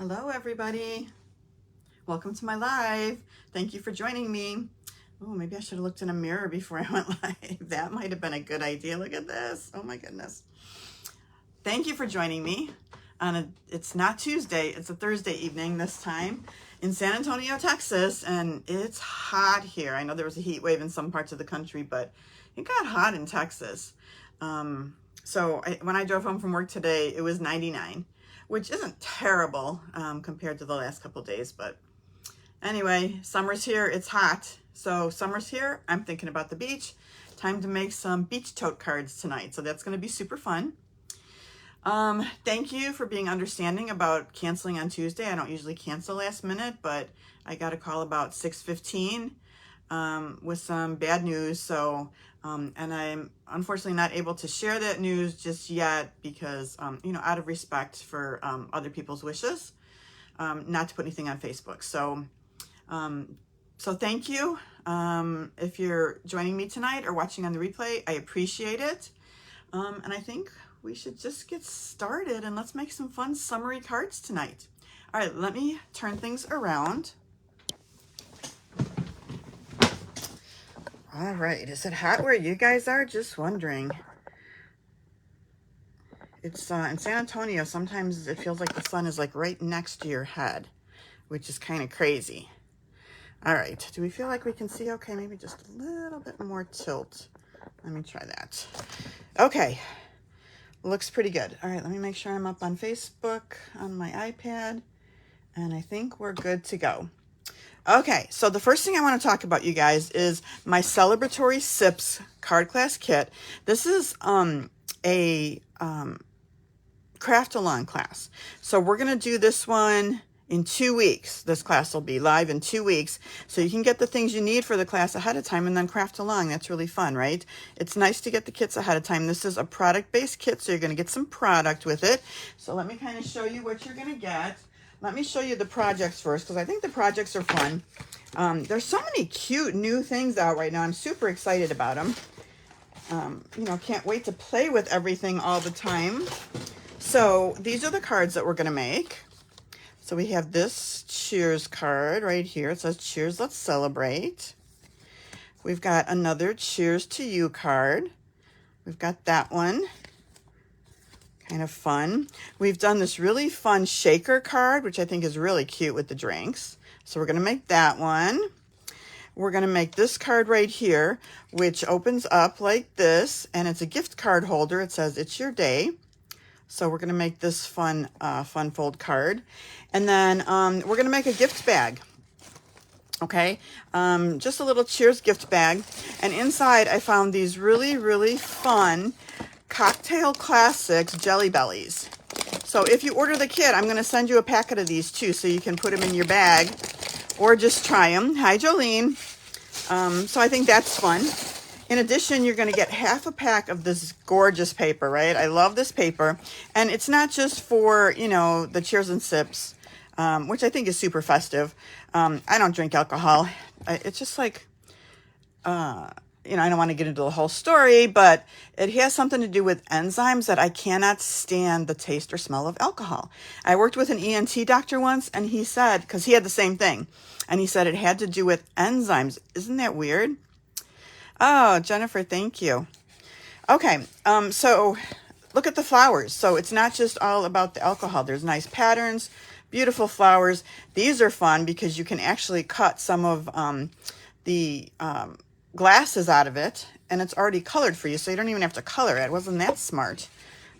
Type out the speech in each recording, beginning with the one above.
Hello everybody. Welcome to my live. Thank you for joining me. Oh, maybe I should have looked in a mirror before I went live. That might have been a good idea. Look at this. Oh my goodness. Thank you for joining me on it's not Tuesday, it's a Thursday evening this time in San Antonio, Texas, and it's hot here. I know there was a heat wave in some parts of the country, but it got hot in Texas. When I drove home from work today, it was 99. Which isn't terrible compared to the last couple days, but anyway, summer's here, it's hot. So summer's here, I'm thinking about the beach. Time to make some beach tote cards tonight. So that's gonna be super fun. Thank you for being understanding about canceling on Tuesday. I don't usually cancel last minute, but I got a call about 6:15 with some bad news. So, and I'm unfortunately not able to share that news just yet because, out of respect for other people's wishes, not to put anything on Facebook. So thank you. If you're joining me tonight or watching on the replay, I appreciate it. And I think we should just get started and let's make some fun summary cards tonight. All right, let me turn things around. All right, is it hot where you guys are? Just wondering. It's in San Antonio, sometimes it feels like the sun is like right next to your head, which is kind of crazy. All right, do we feel like we can see okay? Maybe just a little bit more tilt. Let me try that. Okay, looks pretty good. All right, let me make sure I'm up on Facebook on my iPad, and I think we're good to go. Okay, so the first thing I want to talk about, you guys, is my Celebratory Sips card class kit. This is a craft along class. So we're going to do this one in 2 weeks. This class will be live in 2 weeks. So you can get the things you need for the class ahead of time and then craft along. That's really fun, right? It's nice to get the kits ahead of time. This is a product-based kit, so you're going to get some product with it. So let me kind of show you what you're going to get. Let me show you the projects first, because I think the projects are fun. There's so many cute new things out right now. I'm super excited about them. Can't wait to play with everything all the time. So these are the cards that we're going to make. So we have this cheers card right here. It says, cheers, let's celebrate. We've got another cheers to you card. We've got that one. Kind of fun. We've done this really fun shaker card, which I think is really cute with the drinks. So we're going to make that one. We're going to make this card right here, which opens up like this, and it's a gift card holder. It says, it's your day. So we're going to make this fun fold card. And then we're going to make a gift bag. Okay, just a little cheers gift bag. And inside I found these really, really fun Cocktail Classics Jelly Bellies. So if you order the kit, I'm going to send you a packet of these too, so you can put them in your bag or just try them. Hi, Jolene. So I think that's fun. In addition, you're going to get half a pack of this gorgeous paper, right? I love this paper. And it's not just for, the cheers and sips, which I think is super festive. I don't drink alcohol. It's just like, I don't want to get into the whole story, but it has something to do with enzymes that I cannot stand the taste or smell of alcohol. I worked with an ENT doctor once, and he said, because he had the same thing, and he said it had to do with enzymes. Isn't that weird? Oh, Jennifer, thank you. Okay, so look at the flowers. So it's not just all about the alcohol. There's nice patterns, beautiful flowers. These are fun because you can actually cut some of the glasses out of it, and it's already colored for you, so you don't even have to color it. Wasn't that smart,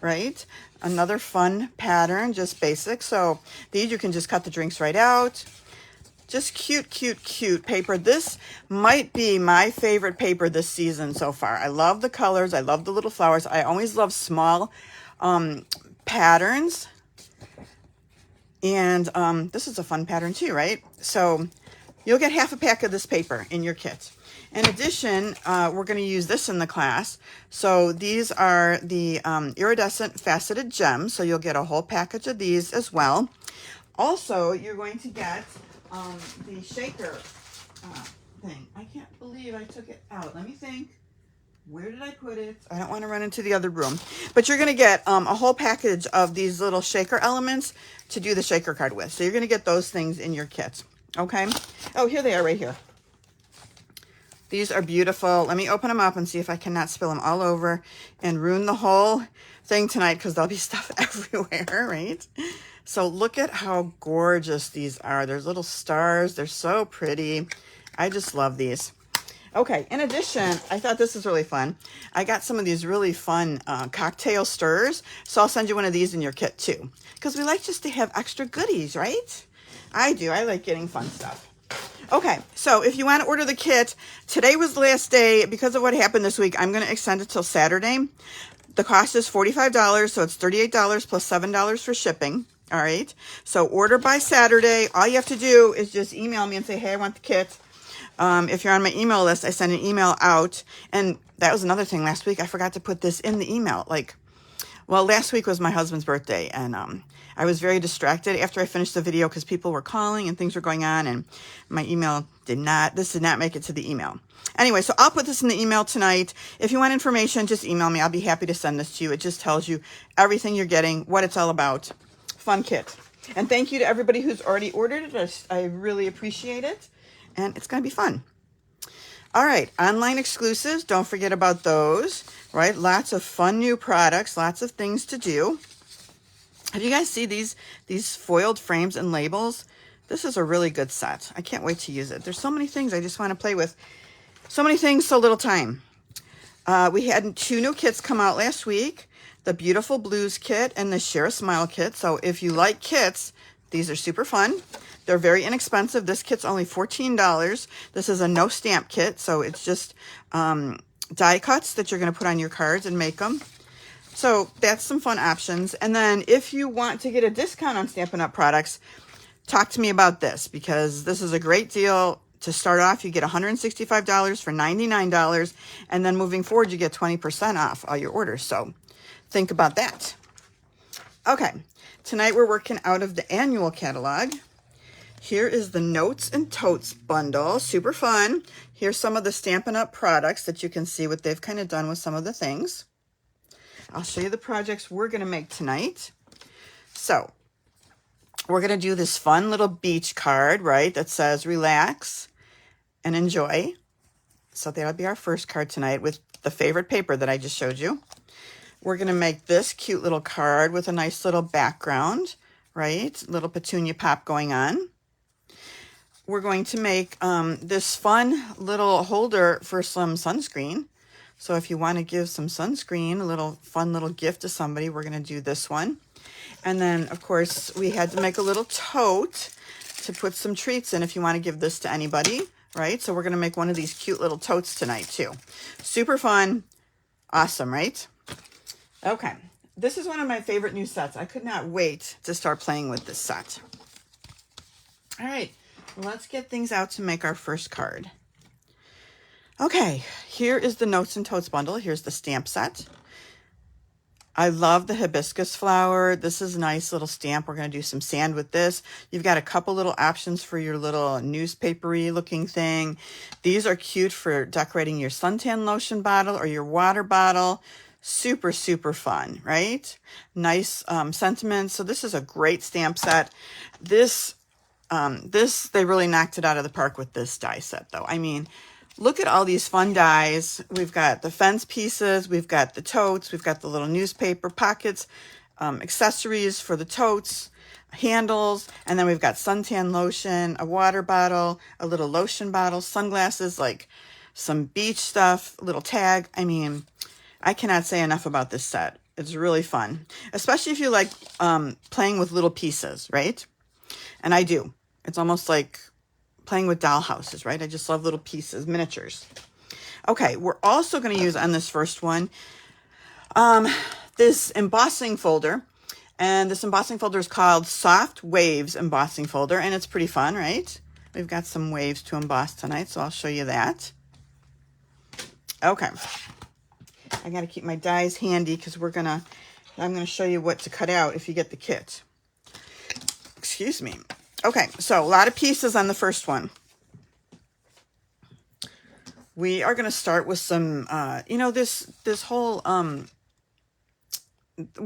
right? Another fun pattern, just basic. So these you can just cut the drinks right out. Just cute, cute, cute paper. This might be my favorite paper this season so far. I love the colors. I love the little flowers. I always love small patterns. And this is a fun pattern too, right? So you'll get half a pack of this paper in your kit. In addition, we're going to use this in the class. So these are the iridescent faceted gems. So you'll get a whole package of these as well. Also, you're going to get the shaker thing. I can't believe I took it out. Let me think. Where did I put it? I don't want to run into the other room. But you're going to get a whole package of these little shaker elements to do the shaker card with. So you're going to get those things in your kit. Okay? Oh, here they are right here. These are beautiful. Let me open them up and see if I cannot spill them all over and ruin the whole thing tonight, because there'll be stuff everywhere, right? So look at how gorgeous these are. There's little stars. They're so pretty. I just love these. Okay, in addition, I thought this was really fun. I got some of these really fun cocktail stirrers, so I'll send you one of these in your kit too, because we like just to have extra goodies, right? I do. I like getting fun stuff. Okay, so if you want to order the kit, today was the last day. Because of what happened this week, I'm going to extend it till Saturday. The cost is $45, so it's $38 plus $7 for shipping. All right, so order by Saturday. All you have to do is just email me and say, hey, I want the kit. If you're on my email list, I send an email out. And that was another thing last week. I forgot to put this in the email. Well, last week was my husband's birthday, and I was very distracted after I finished the video because people were calling and things were going on, and my email did not make it to the email. Anyway, so I'll put this in the email tonight. If you want information, just email me. I'll be happy to send this to you. It just tells you everything you're getting, what it's all about. Fun kit. And thank you to everybody who's already ordered it. I really appreciate it. And it's going to be fun. All right, online exclusives. Don't forget about those, right? Lots of fun new products, lots of things to do. Have you guys seen these foiled frames and labels? This is a really good set. I can't wait to use it. There's so many things I just want to play with. So many things, so little time. We had 2 new kits come out last week. The Beautiful Blues kit and the Share a Smile kit. So if you like kits, these are super fun. They're very inexpensive. This kit's only $14. This is a no stamp kit, so it's just die cuts that you're going to put on your cards and make them. So that's some fun options. And then if you want to get a discount on Stampin' Up products, talk to me about this, because this is a great deal. To start off, you get $165 for $99, and then moving forward, you get 20% off all your orders. So think about that. Okay, tonight we're working out of the annual catalog. Here is the Notes and Totes bundle. Super fun. Here's some of the Stampin' Up products that you can see what they've kind of done with some of the things. I'll show you the projects we're going to make tonight. So we're going to do this fun little beach card, right, that says relax and enjoy. So that'll be our first card tonight with the favorite paper that I just showed you. We're going to make this cute little card with a nice little background, right? Little petunia pop going on. We're going to make this fun little holder for some sunscreen. So if you want to give some sunscreen, a little fun little gift to somebody, we're going to do this one. And then, of course, we had to make a little tote to put some treats in if you want to give this to anybody, right? So we're going to make one of these cute little totes tonight, too. Super fun. Awesome, right? Okay. This is one of my favorite new sets. I could not wait to start playing with this set. All right. Let's get things out to make our first card. Okay, here is the Notes and Totes bundle. Here's the stamp set. I love the hibiscus flower. This is a nice little stamp. We're going to do some sand with this. You've got a couple little options for your little newspapery looking thing. These are cute for decorating your suntan lotion bottle or your water bottle. Super, super fun, right? Nice sentiments. So this is a great stamp set. They really knocked it out of the park with this die set, though. I mean, look at all these fun dies. We've got the fence pieces, we've got the totes, we've got the little newspaper pockets, accessories for the totes, handles, and then we've got suntan lotion, a water bottle, a little lotion bottle, sunglasses, like some beach stuff, a little tag. I mean, I cannot say enough about this set. It's really fun, especially if you like playing with little pieces, right? And I do. It's almost like playing with doll houses, right? I just love little pieces, miniatures. Okay, we're also going to use on this first one this embossing folder. And this embossing folder is called Soft Waves Embossing Folder. And it's pretty fun, right? We've got some waves to emboss tonight, so I'll show you that. Okay. I got to keep my dies handy because I'm going to show you what to cut out if you get the kit. Excuse me. Okay, so a lot of pieces on the first one. We are going to start with some, you know, this whole, we're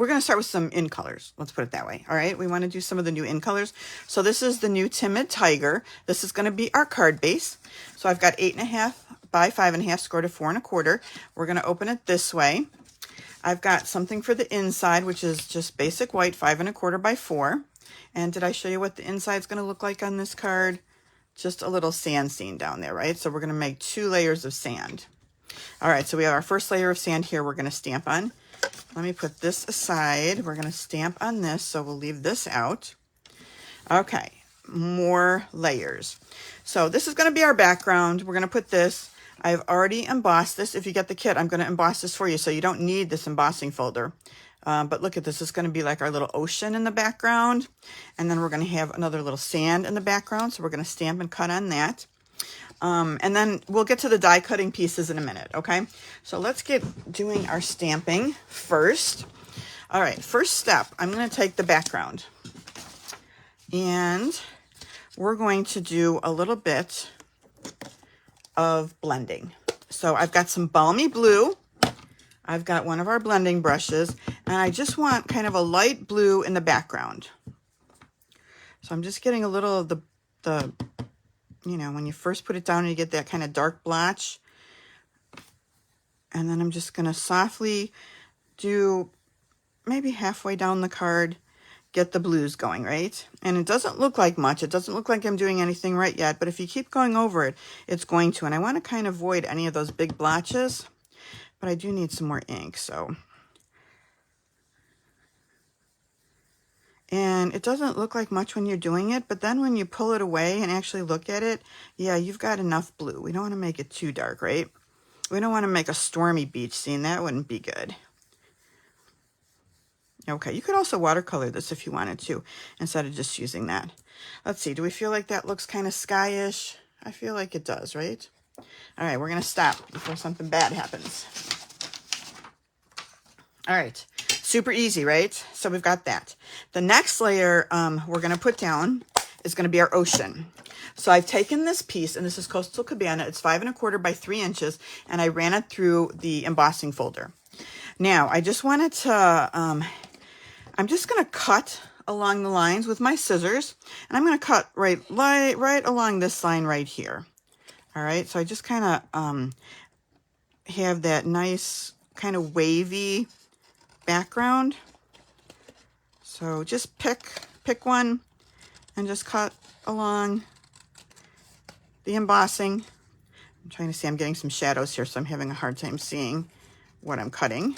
going to start with some in colors. Let's put it that way. All right. We want to do some of the new in colors. So this is the new Timid Tiger. This is going to be our card base. So I've got 8.5 by 5.5 scored to 4 1/4. We're going to open it this way. I've got something for the inside, which is just basic white, 5 1/4 by 4. And did I show you what the inside is going to look like on this card? Just a little sand scene down there, right? So we're going to make 2 layers of sand. All right, so we have our first layer of sand here we're going to stamp on. Let me put this aside. We're going to stamp on this, so we'll leave this out. Okay, more layers. So this is going to be our background. We're going to put this. I've already embossed this. If you get the kit, I'm going to emboss this for you, so you don't need this embossing folder. But look at this. It's going to be like our little ocean in the background. And then we're going to have another little sand in the background. So we're going to stamp and cut on that. And then we'll get to the die cutting pieces in a minute. Okay. So let's get doing our stamping first. All right. First step, I'm going to take the background and we're going to do a little bit of blending. So I've got some balmy blue. I've got one of our blending brushes, and I just want kind of a light blue in the background. So I'm just getting a little of the you know, when you first put it down and you get that kind of dark blotch. And then I'm just going to softly do maybe halfway down the card, get the blues going, right? And it doesn't look like much. It doesn't look like I'm doing anything right yet, but if you keep going over it, it's going to. And I want to kind of avoid any of those big blotches. But I do need some more ink, so. And it doesn't look like much when you're doing it, but then when you pull it away and actually look at it, yeah, you've got enough blue. We don't want to make it too dark, right? We don't want to make a stormy beach scene. That wouldn't be good. Okay, you could also watercolor this if you wanted to, instead of just using that. Let's see, do we feel like that looks kind of skyish? I feel like it does, right? All right, we're going to stop before something bad happens. All right, super easy, right? So we've got that. The next layer we're going to put down is going to be our ocean. So I've taken this piece, and this is Coastal Cabana. It's 5 1/4 by 3 inches, and I ran it through the embossing folder. Now, I just wanted to, I'm just going to cut along the lines with my scissors, and I'm going to cut right along this line right here. All right, so I just kind of have that nice kind of wavy background. So just pick one and just cut along the embossing. I'm trying to see, I'm getting some shadows here, so I'm having a hard time seeing what I'm cutting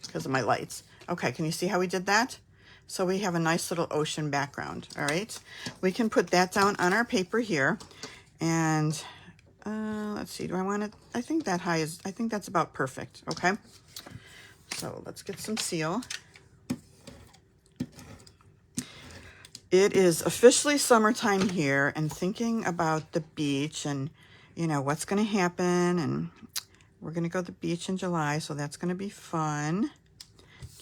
because of my lights. Okay, can you see how we did that? So we have a nice little ocean background. All right, we can put that down on our paper here, and let's see, do I want it? I think that high is, I think that's about perfect. Okay, so let's get some seal. It is officially summertime here, and thinking about the beach and, you know, what's going to happen. And we're going to go to the beach in July, so that's going to be fun.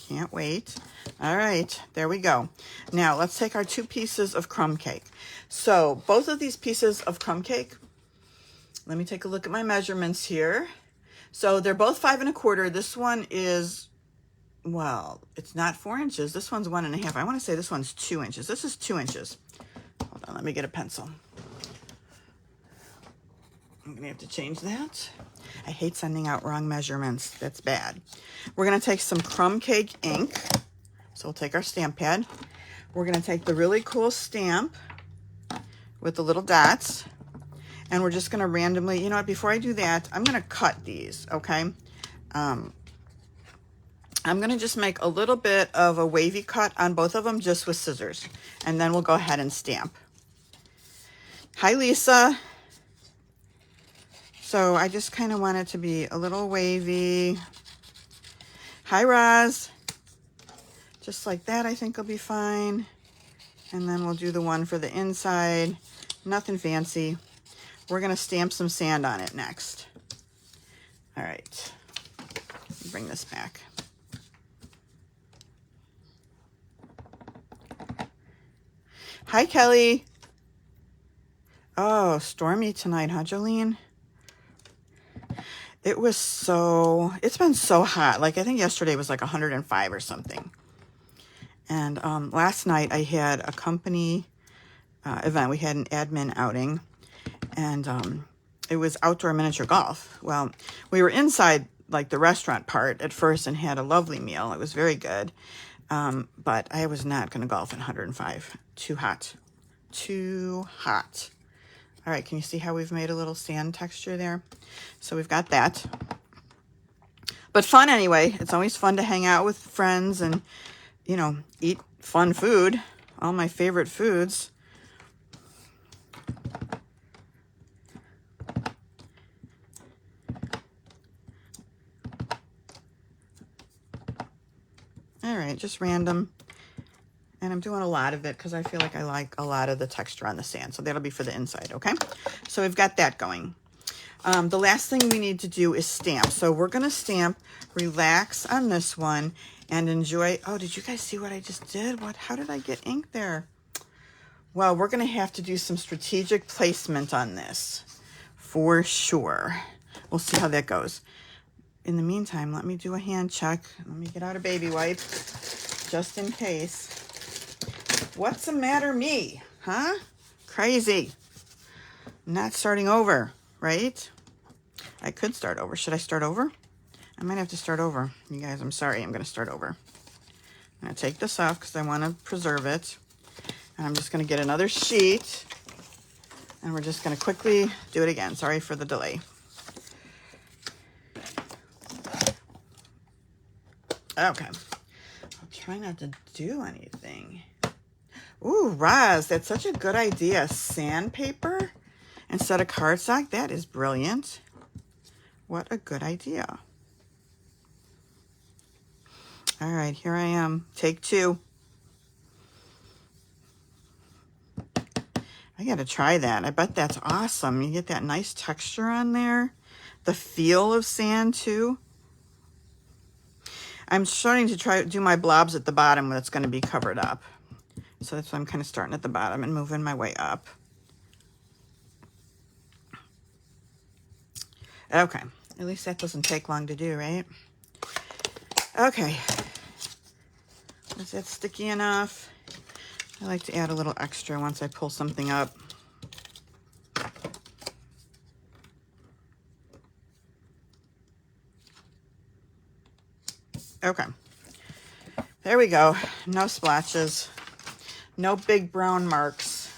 Can't wait. All right, there we go. Now let's take our 2 pieces of crumb cake. So both of these pieces of crumb cake, let me take a look at my measurements here. So they're both 5 1/4. This one is, well, it's not 4 inches. This one's 1 1/2. I want to say this one's 2 inches. This is 2 inches. Hold on, let me get a pencil. I'm going to have to change that. I hate sending out wrong measurements. That's bad. We're going to take some crumb cake ink. So we'll take our stamp pad. We're going to take the really cool stamp with the little dots. And we're just going to randomly, you know what, before I do that, I'm going to cut these, okay? I'm going to just make a little bit of a wavy cut on both of them just with scissors. And then we'll go ahead and stamp. Hi, Lisa. So I just kind of want it to be a little wavy. Hi, Roz. Just like that, I think will be fine. And then we'll do the one for the inside. Nothing fancy. We're going to stamp some sand on it next. All right. Bring this back. Hi, Kelly. Oh, stormy tonight, huh, Jolene? It's been so hot. Like, I think yesterday was like 105 or something. And last night I had a company event. We had an admin outing, and it was outdoor miniature golf. Well, we were inside like the restaurant part at first and had a lovely meal. It was very good. But I was not going to golf in 105. Too hot. Too hot. All right, can you see how we've made a little sand texture there? So we've got that. But fun anyway. It's always fun to hang out with friends and, you know, eat fun food. All my favorite foods. All right, just random. And I'm doing a lot of it because I feel like I like a lot of the texture on the sand. So that'll be for the inside, okay? So we've got that going. The last thing we need to do is stamp. So we're going to stamp Relax on this one and Enjoy. Oh, did you guys see what I just did? How did I get ink there? Well, we're going to have to do some strategic placement on this for sure. We'll see how that goes. In the meantime, let me do a hand check. Let me get out a baby wipe just in case. What's the matter me? Huh? Crazy. Not starting over, right? I could start over. Should I start over? I might have to start over. You guys, I'm sorry. I'm going to start over. I'm going to take this off because I want to preserve it. And I'm just going to get another sheet. And we're just going to quickly do it again. Sorry for the delay. Okay. I'll try not to do anything. Ooh, Roz, that's such a good idea. Sandpaper instead of cardstock. That is brilliant. What a good idea. All right, here I am. Take two. I got to try that. I bet that's awesome. You get that nice texture on there. The feel of sand, too. I'm starting to do my blobs at the bottom that's going to be covered up. So that's why I'm kind of starting at the bottom and moving my way up. Okay. At least that doesn't take long to do, right? Okay. Is that sticky enough? I like to add a little extra once I pull something up. Okay. There we go. No splotches. No big brown marks.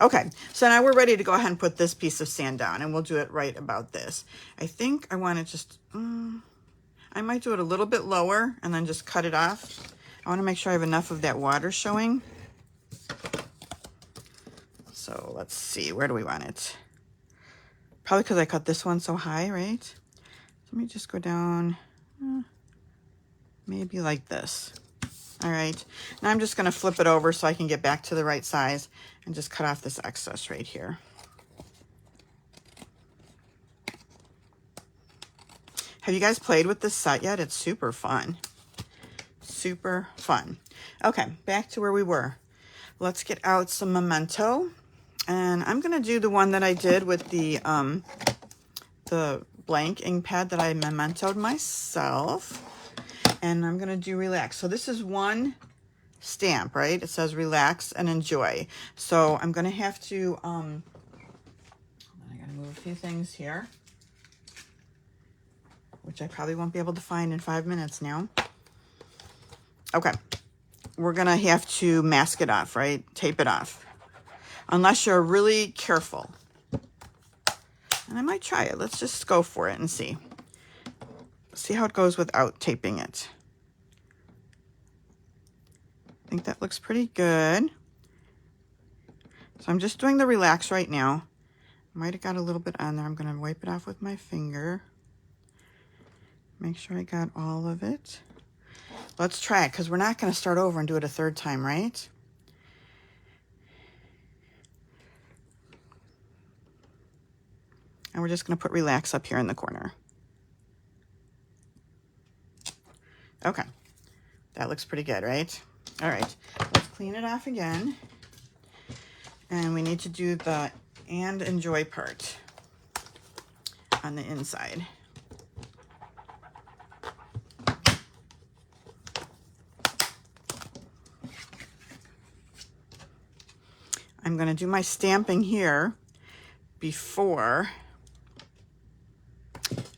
Okay, so now we're ready to go ahead and put this piece of sand down, and we'll do it right about this. I think I want to just, I might do it a little bit lower and then just cut it off. I want to make sure I have enough of that water showing. So let's see, where do we want it? Probably because I cut this one so high, right? Let me just go down, maybe like this. All right, now I'm just going to flip it over so I can get back to the right size and just cut off this excess right here. Have you guys played with this set yet? It's super fun. Super fun. Okay, back to where we were. Let's get out some Memento. And I'm going to do the one that I did with the blank ink pad that I Mementoed myself. And I'm going to do Relax. So this is one stamp, right? It says Relax and Enjoy. So I'm going to have to, I got to move a few things here, which I probably won't be able to find in 5 minutes now. Okay. We're going to have to mask it off, right? Tape it off. Unless you're really careful. And I might try it. Let's just go for it and see. See how it goes without taping it. I think that looks pretty good. So I'm just doing the Relax right now. Might have got a little bit on there. I'm going to wipe it off with my finger. Make sure I got all of it. Let's try it because we're not going to start over and do it a third time, right? And we're just going to put Relax up here in the corner. Okay, that looks pretty good, right? All right, let's clean it off again. And we need to do the and enjoy part. on the inside. I'm going to do my stamping here before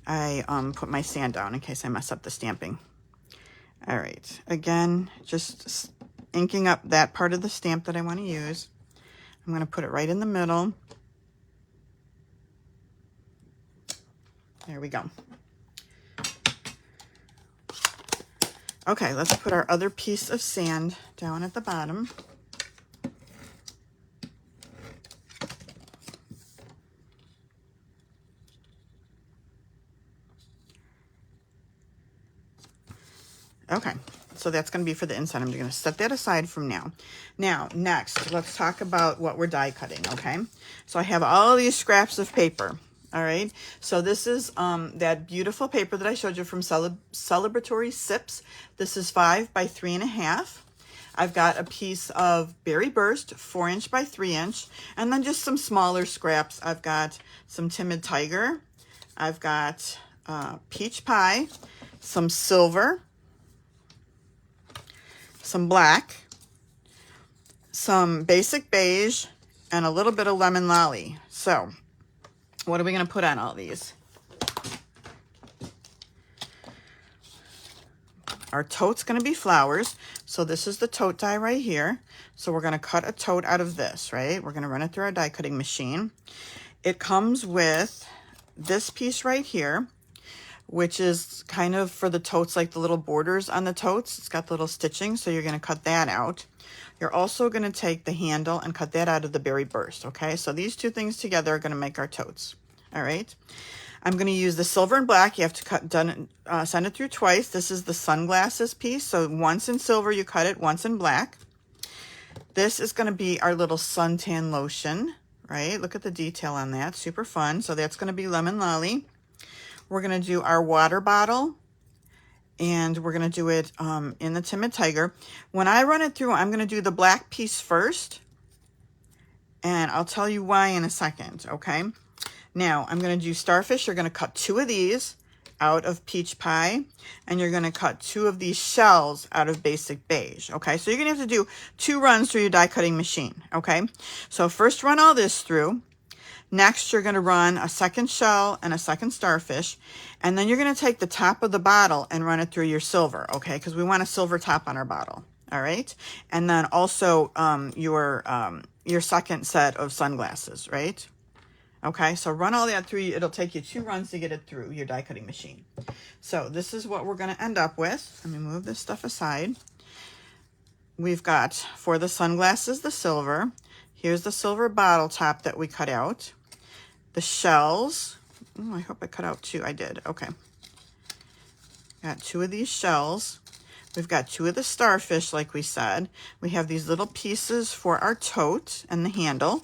I put my sand down in case I mess up the stamping. All right, again, just inking up that part of the stamp that I want to use. I'm going to put it right in the middle. There we go. Okay, let's put our other piece of sand down at the bottom. Okay, so that's going to be for the inside. I'm going to set that aside from now. Now, next, let's talk about what we're die cutting, okay? So I have all these scraps of paper, all right? So this is that beautiful paper that I showed you from Celebratory Sips. This is 5 by 3.5. I've got a piece of Berry Burst, 4" by 3", and then just some smaller scraps. I've got some Timid Tiger. I've got Peach Pie, some silver, some black, some basic beige, and a little bit of lemon lolly. So what are we going to put on all these? Our tote's going to be flowers. So this is the tote die right here. So we're going to cut a tote out of this, right? We're going to run it through our die cutting machine. It comes with this piece right here, which is kind of for the totes, like the little borders on the totes. It's got the little stitching, so you're going to cut that out. You're also going to take the handle and cut that out of the Berry Burst, okay? So these two things together are going to make our totes, all right? I'm going to use the silver and black. You have to send it through twice. This is the sunglasses piece, so once in silver you cut it, once in black. This is going to be our little suntan lotion, right? Look at the detail on that, super fun. So that's going to be lemon lolly. We're going to do our water bottle, and we're going to do it in the Timid Tiger. When I run it through, I'm going to do the black piece first, and I'll tell you why in a second, okay? Now, I'm going to do starfish. You're going to cut 2 of these out of Peach Pie, and you're going to cut 2 of these shells out of Basic Beige, okay? So you're going to have to do 2 runs through your die cutting machine, okay? So first run all this through. Next, you're going to run a second shell and a second starfish, and then you're going to take the top of the bottle and run it through your silver, okay? Because we want a silver top on our bottle, all right? And then also your second set of sunglasses, right? Okay, so run all that through. It'll take you 2 runs to get it through your die cutting machine. So this is what we're going to end up with. Let me move this stuff aside. We've got, for the sunglasses, the silver. Here's the silver bottle top that we cut out. The shells. Oh, I hope I cut out 2. I did. Okay. Got 2 of these shells. We've got 2 of the starfish, like we said. We have these little pieces for our tote and the handle.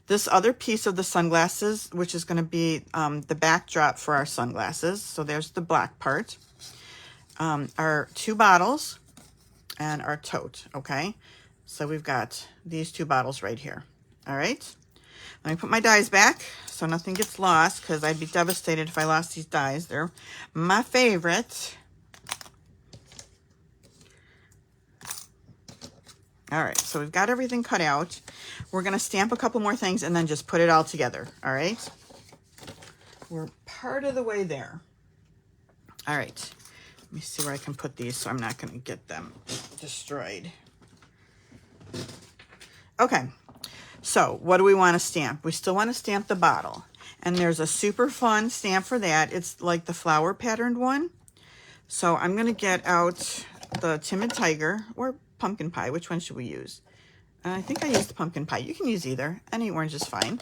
This other piece of the sunglasses, which is going to be the backdrop for our sunglasses. So there's the black part. Our 2 bottles and our tote, okay? So we've got these 2 bottles right here, all right? Let me put my dies back so nothing gets lost, because I'd be devastated if I lost these dies. They're my favorite. All right, so we've got everything cut out. We're going to stamp a couple more things and then just put it all together, all right? We're part of the way there. All right, let me see where I can put these so I'm not going to get them destroyed. Okay, so what do we want to stamp? We still want to stamp the bottle. And there's a super fun stamp for that. It's like the flower patterned one. So I'm going to get out the Timid Tiger or pumpkin pie. Which one should we use? I think I used the pumpkin pie. You can use either. Any orange is fine.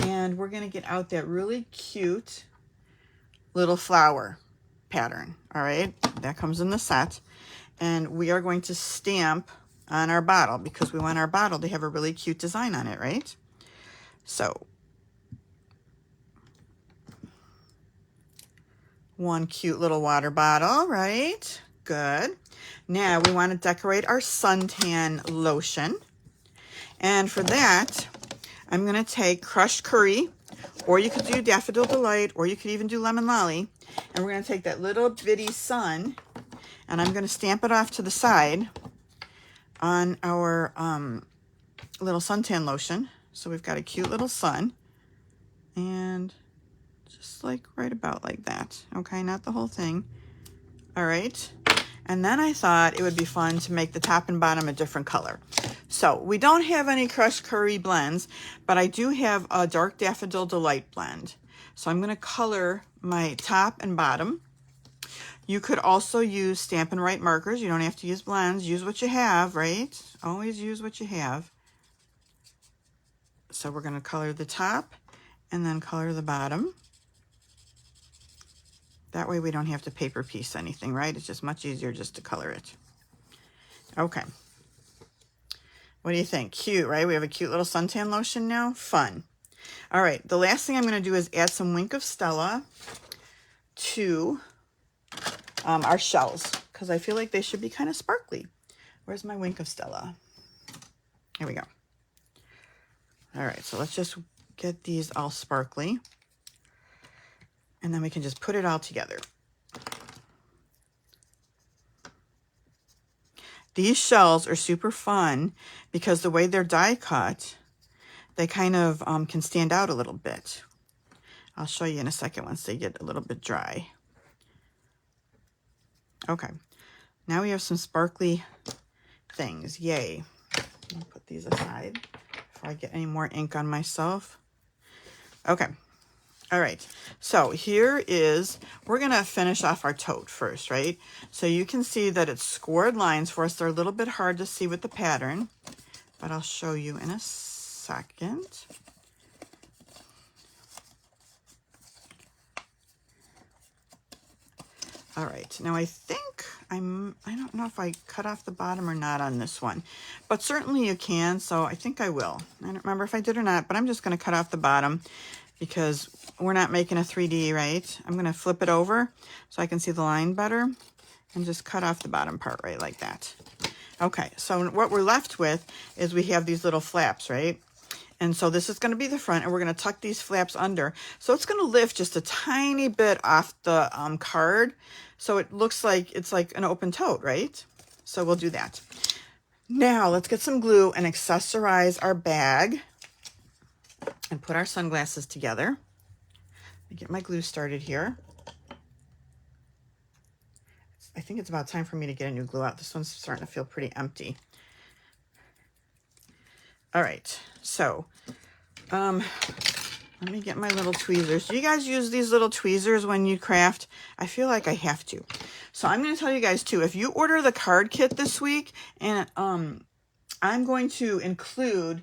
And we're going to get out that really cute little flower pattern. All right, that comes in the set. And we are going to stamp on our bottle because we want our bottle to have a really cute design on it, right? So one cute little water bottle, right? Good. Now we want to decorate our suntan lotion. And for that, I'm going to take crushed curry, or you could do Daffodil Delight, or you could even do Lemon Lolly. And we're going to take that little bitty sun, and I'm going to stamp it off to the side on our little suntan lotion. So we've got a cute little sun, and just like right about like that. Okay, not the whole thing. All right. And then I thought it would be fun to make the top and bottom a different color. So we don't have any Crushed Curry blends, but I do have a Dark Daffodil Delight blend. So I'm going to color my top and bottom. You could also use Stampin' Up markers. You don't have to use blends. Use what you have, right? Always use what you have. So we're going to color the top and then color the bottom. That way we don't have to paper piece anything, right? It's just much easier just to color it. Okay. What do you think? Cute, right? We have a cute little suntan lotion now. Fun. All right. The last thing I'm going to do is add some Wink of Stella to our shells, because I feel like they should be kind of sparkly. Where's my Wink of Stella? Here we go. All right. So let's just get these all sparkly. And then we can just put it all together. These shells are super fun because the way they're die cut, they kind of can stand out a little bit. I'll show you in a second once they get a little bit dry. Okay, now we have some sparkly things. Yay. I'll put these aside before I get any more ink on myself. Okay. All right, so here is, we're going to finish off our tote first, right? So you can see that it's scored lines for us. They're a little bit hard to see with the pattern, but I'll show you in a second. All right, now I think I don't know if I cut off the bottom or not on this one, but certainly you can, so I think I will. I don't remember if I did or not, but I'm just going to cut off the bottom because we're not making a 3D, right? I'm going to flip it over so I can see the line better and just cut off the bottom part right like that. Okay, so what we're left with is we have these little flaps, right? And so this is going to be the front, and we're going to tuck these flaps under. So it's going to lift just a tiny bit off the card, so it looks like it's like an open tote, right? So we'll do that. Now let's get some glue and accessorize our bag and put our sunglasses together. Let me get my glue started here. I think it's about time for me to get a new glue out. This one's starting to feel pretty empty. All right, so let me get my little tweezers. Do you guys use these little tweezers when you craft? I feel like I have to. So I'm going to tell you guys too, if you order the card kit this week, and I'm going to include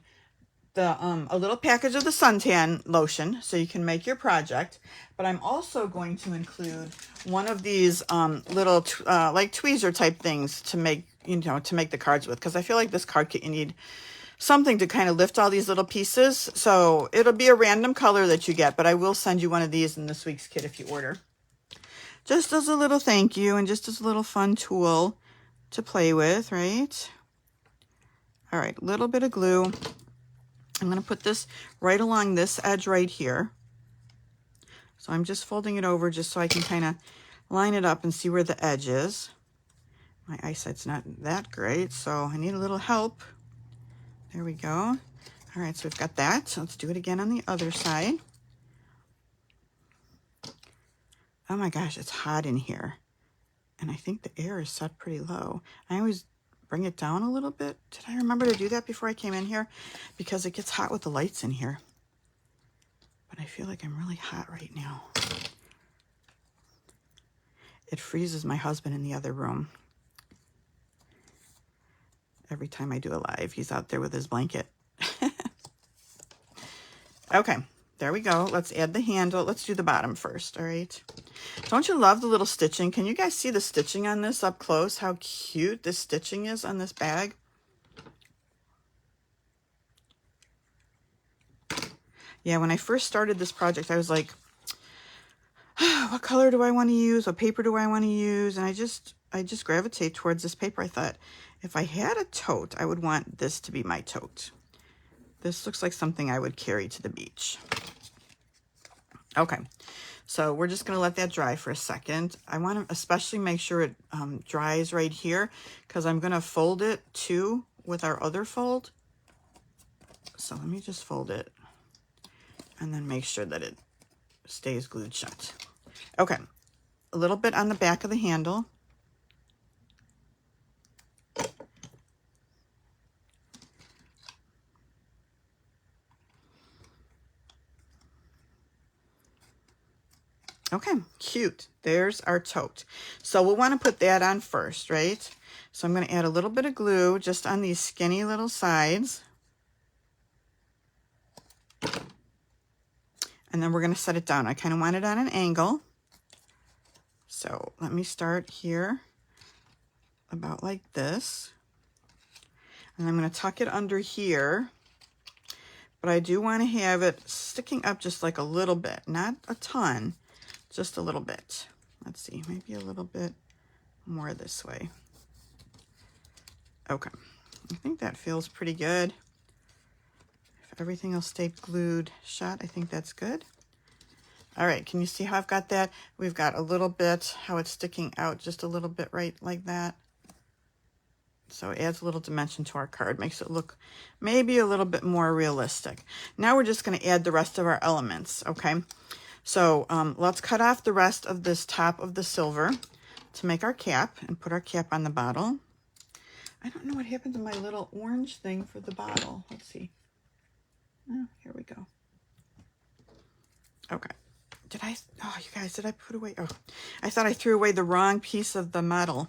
the a little package of the suntan lotion so you can make your project, but I'm also going to include one of these little like tweezer type things to make, you know, to make the cards with, because I feel like this card kit you need something to kind of lift all these little pieces. So it'll be a random color that you get, but I will send you one of these in this week's kit if you order, just as a little thank you and just as a little fun tool to play with, right? All right, a little bit of glue. I'm going to put this right along this edge right here. So I'm just folding it over just so I can kind of line it up and see where the edge is. My eyesight's not that great, so I need a little help. There we go. All right, so we've got that. So let's do it again on the other side. Oh my gosh, it's hot in here. And I think the air is set pretty low. I always bring it down a little bit. Did I remember to do that before I came in here? Because it gets hot with the lights in here. But I feel like I'm really hot right now. It freezes my husband in the other room. Every time I do a live, he's out there with his blanket. Okay, there we go. Let's add the handle. Let's do the bottom first, all right? Don't you love the little stitching? Can you guys see the stitching on this up close? How cute this stitching is on this bag. Yeah, when I first started this project, I was like, what color do I want to use? What paper do I want to use? And I just gravitate towards this paper. I thought, if I had a tote, I would want this to be my tote. This looks like something I would carry to the beach. Okay, so we're just going to let that dry for a second. I want to especially make sure it dries right here because I'm going to fold it too with our other fold. So let me just fold it and then make sure that it stays glued shut. Okay, a little bit on the back of the handle. Okay, cute. There's our tote. So we'll want to put that on first, right? So I'm going to add a little bit of glue just on these skinny little sides. And then we're going to set it down. I kind of want it on an angle. So let me start here about like this. And I'm going to tuck it under here. But I do want to have it sticking up just like a little bit, not a ton. Just a little bit. Let's see, maybe a little bit more this way. Okay, I think that feels pretty good. If everything else stayed glued shut, I think that's good. All right, can you see how I've got that? We've got a little bit, how it's sticking out just a little bit right like that. So it adds a little dimension to our card, makes it look maybe a little bit more realistic. Now we're just going to add the rest of our elements, okay? So let's cut off the rest of this top of the silver to make our cap and put our cap on the bottle. I don't know what happened to my little orange thing for the bottle. Let's see. Oh, here we go. Okay. Oh, you guys, did I put away? Oh, I thought I threw away the wrong piece of the metal.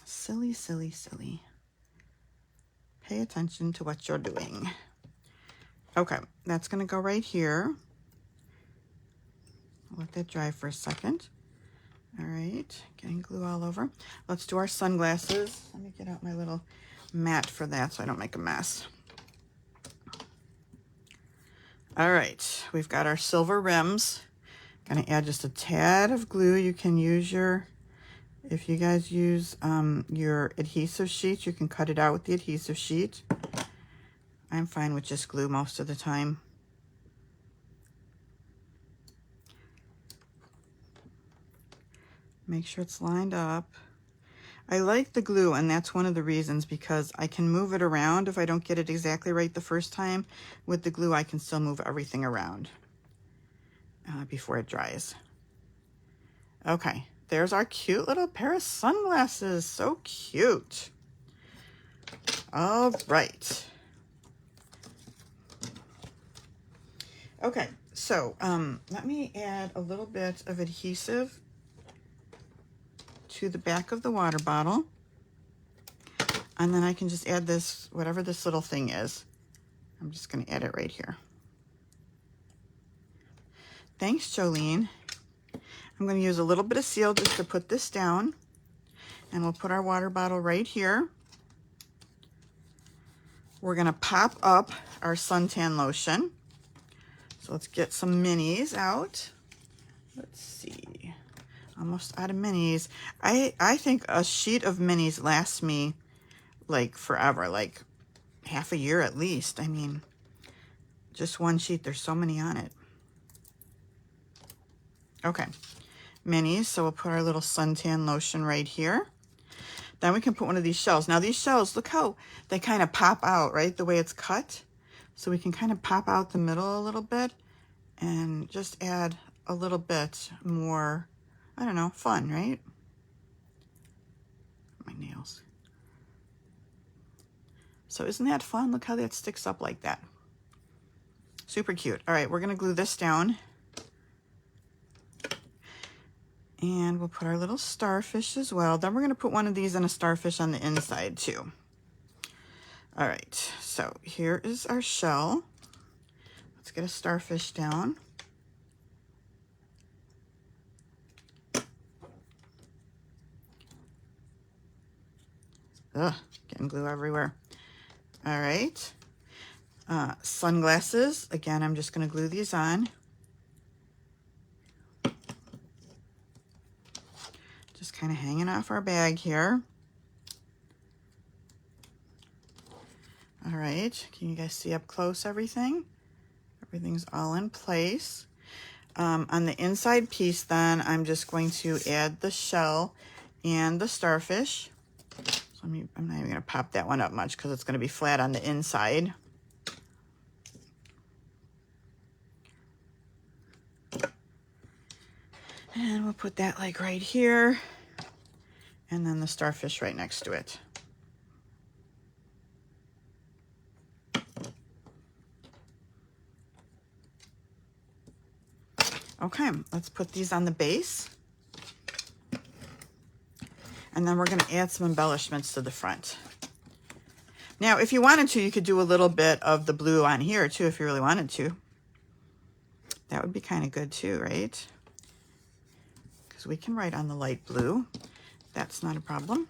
Silly, silly, silly. Pay attention to what you're doing. Okay, that's going to go right here. Let that dry for a second. All right, getting glue all over. Let's do our sunglasses. Let me get out my little mat for that so I don't make a mess. All right, we've got our silver rims. Gonna add just a tad of glue. You can use your, if you guys use your adhesive sheet, you can cut it out with the adhesive sheet. I'm fine with just glue most of the time. Make sure it's lined up. I like the glue, and that's one of the reasons, because I can move it around if I don't get it exactly right the first time. With the glue, I can still move everything around before it dries. Okay, there's our cute little pair of sunglasses. So cute. All right. Okay, so let me add a little bit of adhesive to the back of the water bottle, and then I can just add this, whatever this little thing is. I'm just going to add it right here. Thanks, Jolene. I'm going to use a little bit of seal just to put this down, and we'll put our water bottle right here. We're going to pop up our suntan lotion. So let's get some minis out. Let's see. Almost out of minis. I think a sheet of minis lasts me like forever, like half a year at least. I mean, just one sheet, there's so many on it. Okay, minis. So we'll put our little suntan lotion right here. Then we can put one of these shells. Now these shells, look how they kind of pop out, right? The way it's cut. So we can kind of pop out the middle a little bit and just add a little bit more, I don't know, fun, right? My nails. So isn't that fun? Look how that sticks up like that. Super cute. All right, we're gonna glue this down. And we'll put our little starfish as well. Then we're gonna put one of these and a starfish on the inside too. All right, so here is our shell. Let's get a starfish down. Ugh, getting glue everywhere. All right, sunglasses. Again, I'm just gonna glue these on. Just kind of hanging off our bag here. All right, can you guys see up close everything? Everything's all in place. On the inside piece then, I'm just going to add the shell and the starfish. So I'm not even going to pop that one up much because it's going to be flat on the inside. And we'll put that like right here, and then the starfish right next to it. Okay, let's put these on the base. And then we're going to add some embellishments to the front. Now, if you wanted to, you could do a little bit of the blue on here too, if you really wanted to. That would be kind of good too, right? Because we can write on the light blue. That's not a problem.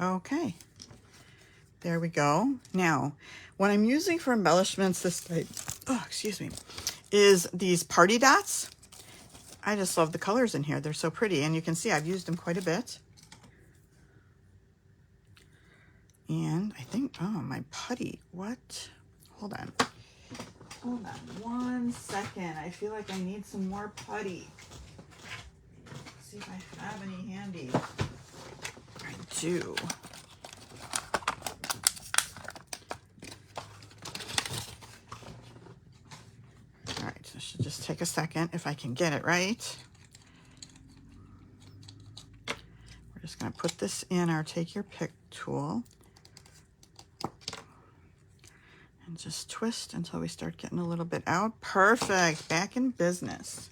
Okay, there we go. Now, what I'm using for embellishments this type, is these party dots. I just love the colors in here. They're so pretty, and you can see I've used them quite a bit. And I think, oh, my putty, what? Hold on one second. I feel like I need some more putty. Let's see if I have any handy. I do. All right, so it should just take a second if I can get it right. We're just going to put this in our take your pick tool and just twist until we start getting a little bit out. Perfect, back in business.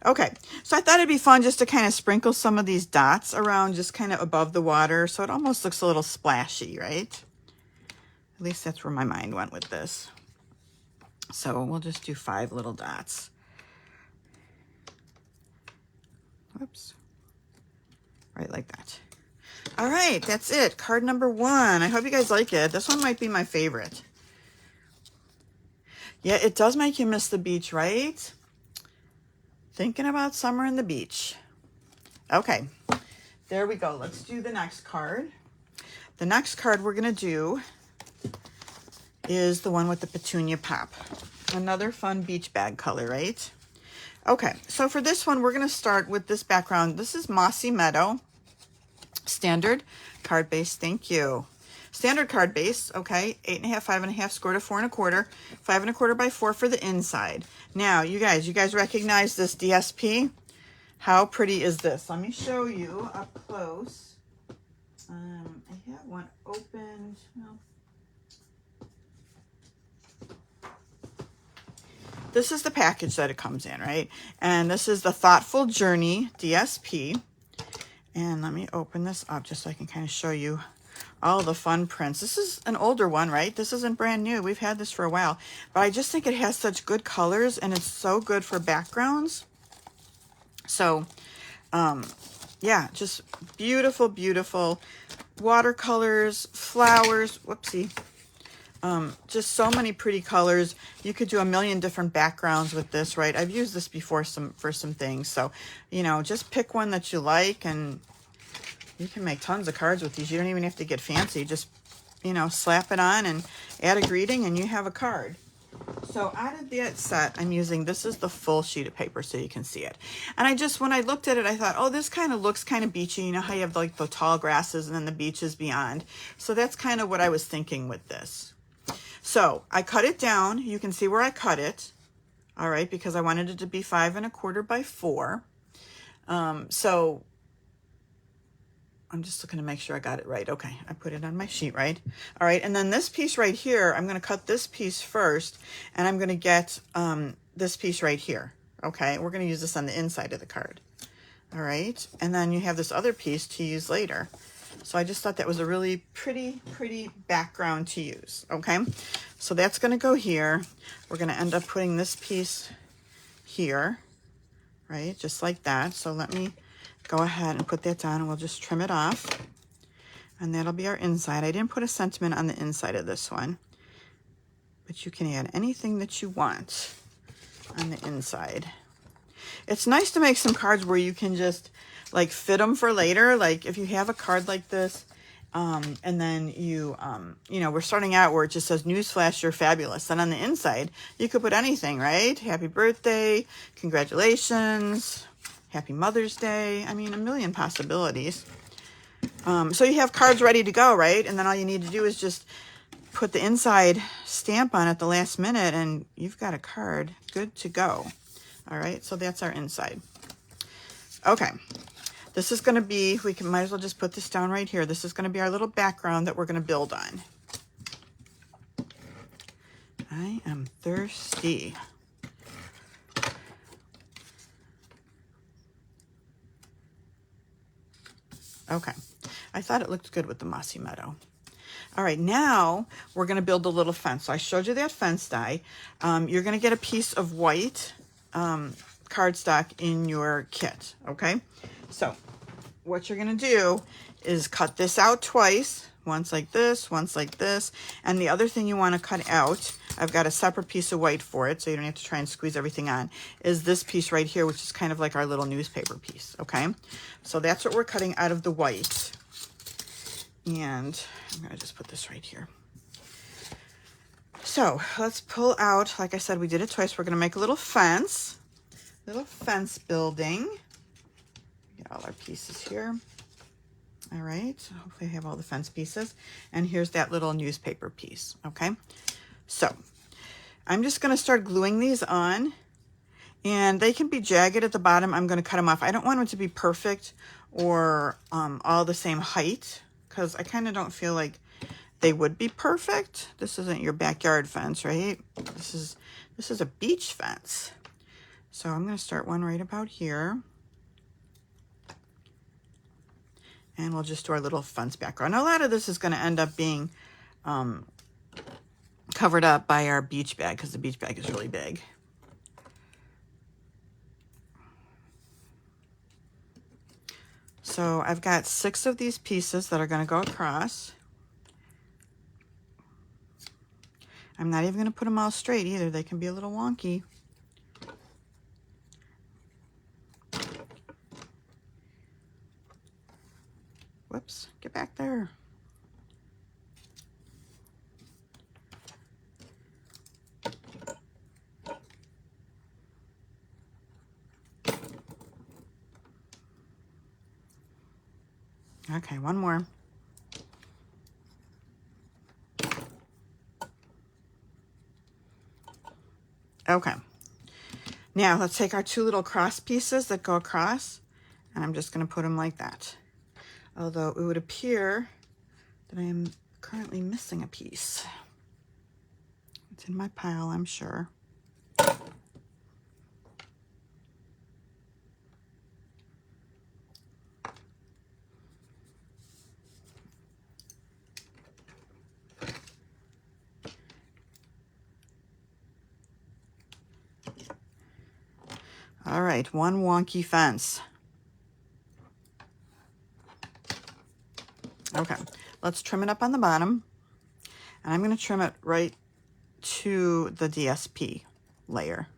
Okay, so I thought it'd be fun just to kind of sprinkle some of these dots around just kind of above the water so it almost looks a little splashy, right? At least that's where my mind went with this. So we'll just do 5 little dots. Whoops. Right like that. All right, that's it. Card number 1. I hope you guys like it. This one might be my favorite. Yeah, it does make you miss the beach, right? Thinking about summer and the beach. Okay, there we go. Let's do the next card. The next card we're going to do is the one with the petunia pop. Another fun beach bag color, right? Okay, so for this one, we're going to start with this background. This is Mossy Meadow. Standard card base, thank you. Standard card base, okay, 8.5, 5.5, square to 4 1/4, 5 1/4 by 4 for the inside. Now, you guys recognize this DSP? How pretty is this? Let me show you up close. I have one opened. Well, this is the package that it comes in, right? And this is the Thoughtful Journey DSP. And let me open this up just so I can kind of show you all the fun prints. This is an older one, right? This isn't brand new. We've had this for a while. But I just think it has such good colors, and it's so good for backgrounds. So, yeah, just beautiful, beautiful watercolors, flowers. Whoopsie. Just so many pretty colors. You could do a million different backgrounds with this, right? I've used this before for some things. So, you know, just pick one that you like, and you can make tons of cards with these. You don't even have to get fancy. Just, you know, slap it on and add a greeting and you have a card. So out of that set, I'm using, this is the full sheet of paper so you can see it. And I just, when I looked at it, I thought, oh, this kind of looks kind of beachy. You know how you have like the tall grasses and then the beaches beyond. So that's kind of what I was thinking with this. So I cut it down. You can see where I cut it. All right, because I wanted it to be 5 1/4 by 4. So I'm just looking to make sure I got it right. Okay, I put it on my sheet right. All right, and then this piece right here, I'm going to cut this piece first, and I'm going to get this piece right here. Okay, we're going to use this on the inside of the card. All right, and then you have this other piece to use later. So I just thought that was a really pretty background to use. Okay, so that's going to go here. We're going to end up putting this piece here, right, just like that. So let me go ahead and put that down, and we'll just trim it off. And that'll be our inside. I didn't put a sentiment on the inside of this one, but you can add anything that you want on the inside. It's nice to make some cards where you can just like fit them for later. Like if you have a card like this, and then you know, we're starting out where it just says, newsflash, you're fabulous. And on the inside, you could put anything, right? Happy birthday, congratulations, happy Mother's Day. I mean, a million possibilities. So you have cards ready to go, right? And then all you need to do is just put the inside stamp on at the last minute and you've got a card good to go. All right, so that's our inside. Okay, this is going to be, might as well just put this down right here. This is going to be our little background that we're going to build on. I am thirsty. Okay, I thought it looked good with the mossy meadow. All right, now we're going to build a little fence. So I showed you that fence die. You're going to get a piece of white cardstock in your kit, okay? So what you're going to do is cut this out twice, once like this, once like this. And the other thing you want to cut out, I've got a separate piece of white for it, so you don't have to try and squeeze everything on, is this piece right here, which is kind of like our little newspaper piece, okay? So that's what we're cutting out of the white. And I'm going to just put this right here. So let's pull out, like I said, we did it twice. We're going to make a little fence building. Get all our pieces here. All right, hopefully I have all the fence pieces. And here's that little newspaper piece, okay? So I'm just going to start gluing these on. And they can be jagged at the bottom. I'm going to cut them off. I don't want them to be perfect or all the same height, because I kind of don't feel like they would be perfect. This isn't your backyard fence, right? This is a beach fence. So I'm going to start one right about here. And we'll just do our little fence background. A lot of this is going to end up being covered up by our beach bag, because the beach bag is really big. So I've got 6 of these pieces that are going to go across. I'm not even going to put them all straight either. They can be a little wonky. Whoops, get back there. Okay, one more. Okay. Now let's take our 2 little cross pieces that go across, and I'm just going to put them like that. Although it would appear that I am currently missing a piece. It's in my pile, I'm sure. All right, one wonky fence. Okay, let's trim it up on the bottom. And I'm going to trim it right to the DSP layer.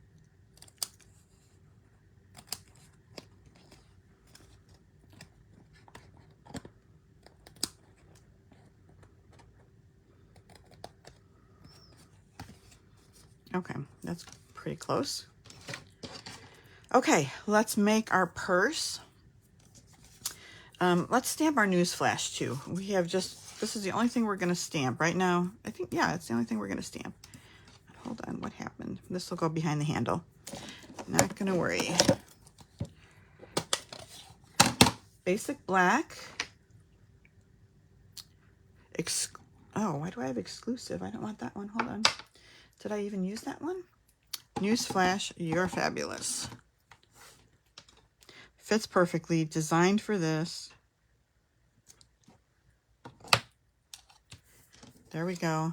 Okay, that's pretty close. Okay, let's make our purse. Let's stamp our newsflash too. We have just, this is the only thing we're going to stamp right now. I think, yeah, it's the only thing we're going to stamp. Hold on, what happened? This will go behind the handle. Not going to worry. Basic black. Oh, why do I have exclusive? I don't want that one. Hold on. Did I even use that one? Newsflash, you're fabulous. Fits perfectly, designed for this. There we go.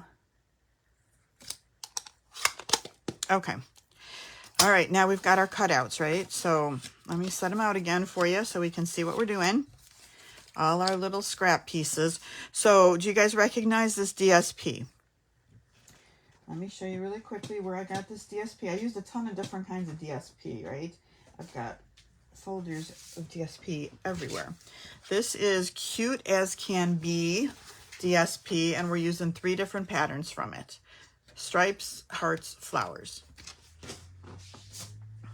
Okay. All right, now we've got our cutouts, right? So let me set them out again for you so we can see what we're doing. All our little scrap pieces. So do you guys recognize this DSP? Let me show you really quickly where I got this DSP. I used a ton of different kinds of DSP, right? I've got folders of DSP everywhere. This is Cute As Can Be DSP, and we're using 3 different patterns from it. Stripes, hearts, flowers.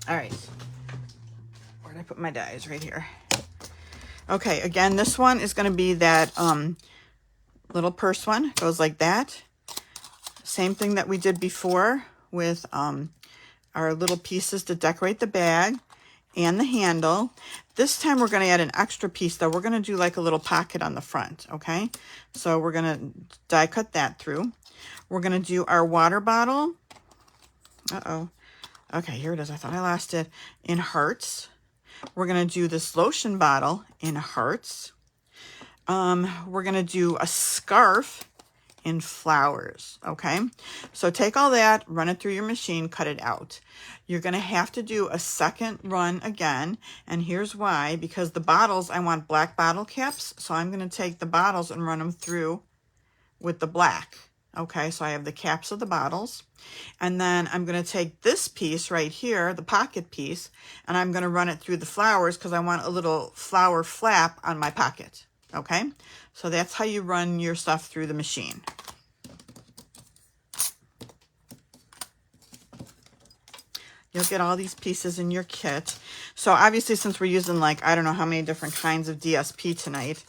All right. Where did I put my dies? Right here. Okay, again, this one is going to be that little purse one. Goes like that. Same thing that we did before with our little pieces to decorate the bag and the handle. This time we're going to add an extra piece though. We're going to do like a little pocket on the front, okay? So we're going to die cut that through. We're going to do our water bottle. Uh-oh. Okay, here it is. I thought I lost it. In hearts. We're going to do this lotion bottle in hearts. We're going to do a scarf in flowers, okay? So take all that, run it through your machine, cut it out. You're going to have to do a second run again, and here's why. Because the bottles, I want black bottle caps, so I'm going to take the bottles and run them through with the black, okay? So I have the caps of the bottles, and then I'm going to take this piece right here, the pocket piece, and I'm going to run it through the flowers because I want a little flower flap on my pocket, okay? So that's how you run your stuff through the machine. You'll get all these pieces in your kit. So obviously, since we're using like, I don't know how many different kinds of DSP tonight,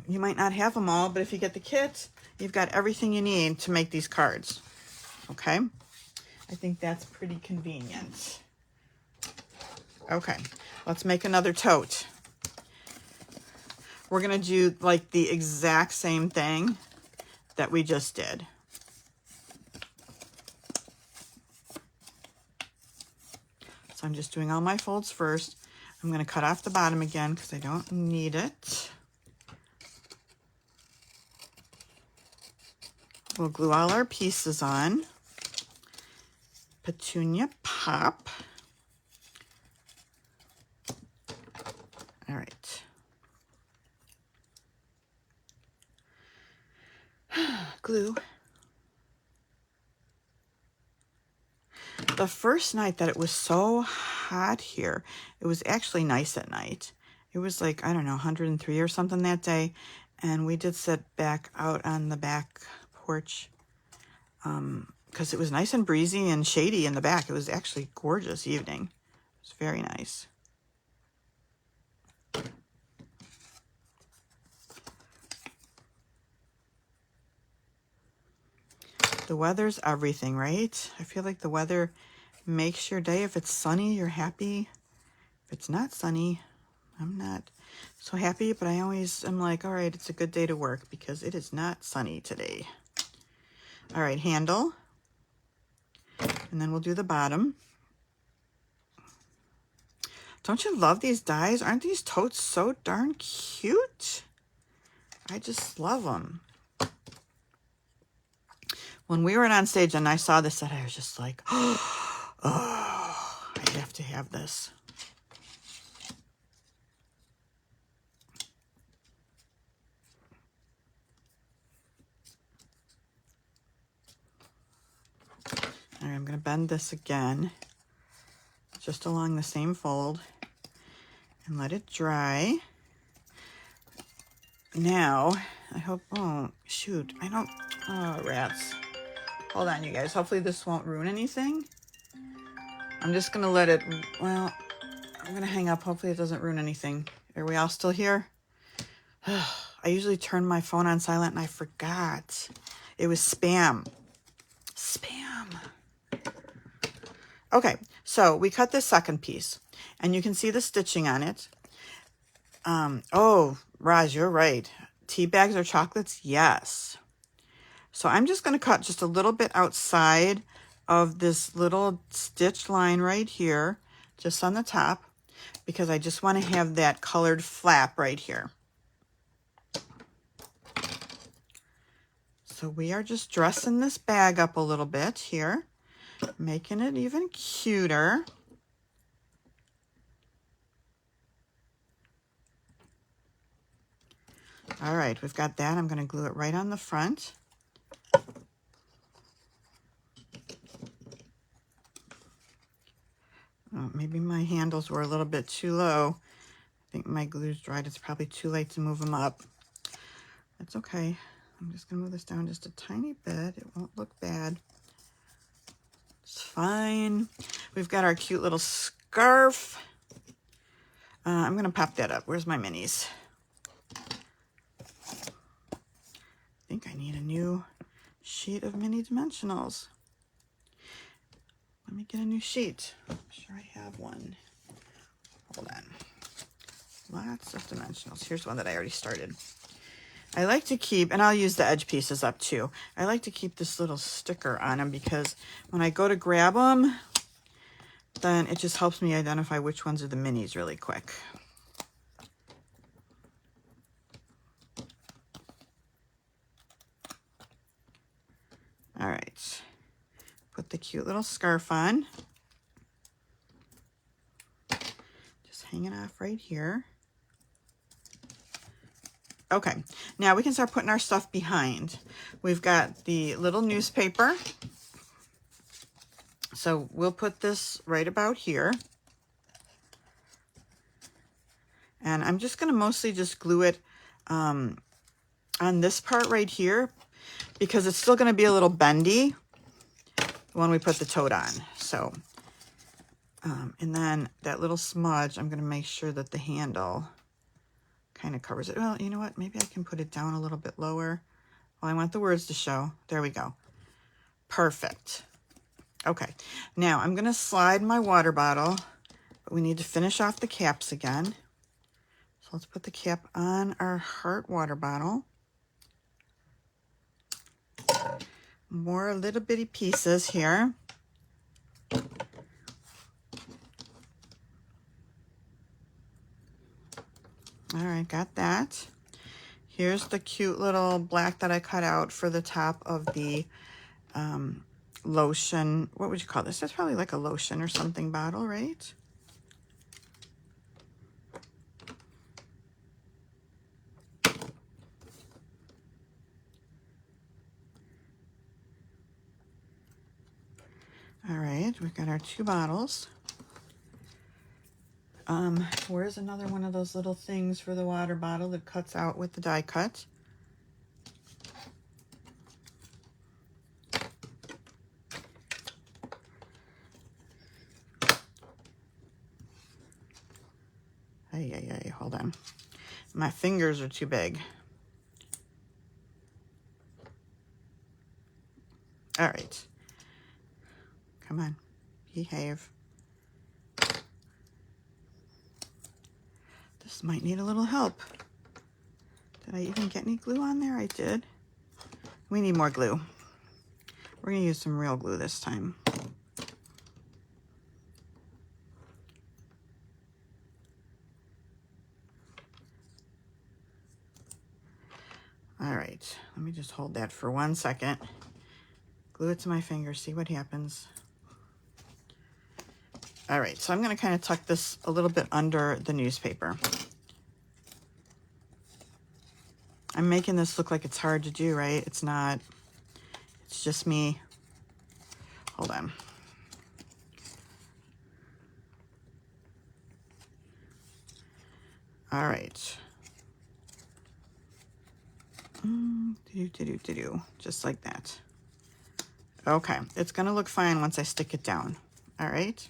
you might not have them all, but if you get the kit, you've got everything you need to make these cards. Okay? I think that's pretty convenient. Okay, let's make another tote. We're going to do like the exact same thing that we just did. So I'm just doing all my folds first. I'm going to cut off the bottom again because I don't need it. We'll glue all our pieces on. Petunia pop. All right. Glue. The first night that it was so hot here, it was actually nice at night. It was like, I don't know, 103 or something that day. And we did sit back out on the back porch because it was nice and breezy and shady in the back. It was actually gorgeous evening. It was very nice. The weather's everything, right? I feel like the weather makes your day. If it's sunny, you're happy. If it's not sunny, I'm not so happy, but I always am like, all right, it's a good day to work because it is not sunny today. All right, handle. And then we'll do the bottom. Don't you love these dies? Aren't these totes so darn cute? I just love them. When we were on stage and I saw this set, I was just like, oh, I have to have this. All right, I'm going to bend this again, just along the same fold, and let it dry. Now, I hope, oh, shoot, I don't, oh, rats. Hold on, you guys. Hopefully this won't ruin anything. I'm just going to let it, well, I'm going to hang up. Hopefully it doesn't ruin anything. Are we all still here? I usually turn my phone on silent and I forgot. It was spam. Spam. Okay, so we cut this second piece and you can see the stitching on it. Oh, Roz, you're right. Tea bags or chocolates? Yes. So I'm just going to cut just a little bit outside of this little stitch line right here, just on the top, because I just want to have that colored flap right here. So we are just dressing this bag up a little bit here, making it even cuter. All right, we've got that. I'm going to glue it right on the front. maybe my handles were a little bit too low. I think my glue's dried. It's probably too late to move them up. That's okay. I'm just gonna move this down just a tiny bit. It won't look bad. It's fine. We've got our cute little scarf. I'm gonna pop that up. Where's my minis? I think I need a new sheet of mini dimensionals. Let me get a new sheet. I'm sure I have one. Hold on. Lots of dimensionals. Here's one that I already started. I like to keep, and I'll use the edge pieces up too. I like to keep this little sticker on them because when I go to grab them, then it just helps me identify which ones are the minis really quick. All right, put the cute little scarf on. Just hang it off right here. Okay, now we can start putting our stuff behind. We've got the little newspaper. So we'll put this right about here. And I'm just gonna mostly just glue it on this part right here because it's still gonna be a little bendy when we put the tote on. So, and then that little smudge, I'm gonna make sure that the handle kind of covers it. Well, you know what? Maybe I can put it down a little bit lower. Well, I want the words to show. There we go. Perfect. Okay, now I'm gonna slide my water bottle, but we need to finish off the caps again. So let's put the cap on our heart water bottle. More little bitty pieces here. All right, got that. Here's the cute little black that I cut out for the top of the lotion. What would you call this? That's probably like a lotion or something bottle, right? All right, we've got our two bottles. Where's another one of those little things for the water bottle that cuts out with the die cut? Hey, hold on. My fingers are too big. All right. Come on, behave. This might need a little help. Did I even get any glue on there? I did. We need more glue. We're gonna use some real glue this time. All right, let me just hold that for 1 second. Glue it to my finger, see what happens. All right, so I'm gonna kind of tuck this a little bit under the newspaper. I'm making this look like it's hard to do, right? It's not, it's just me. Hold on. All right. Just like that. Okay, it's gonna look fine once I stick it down. All right.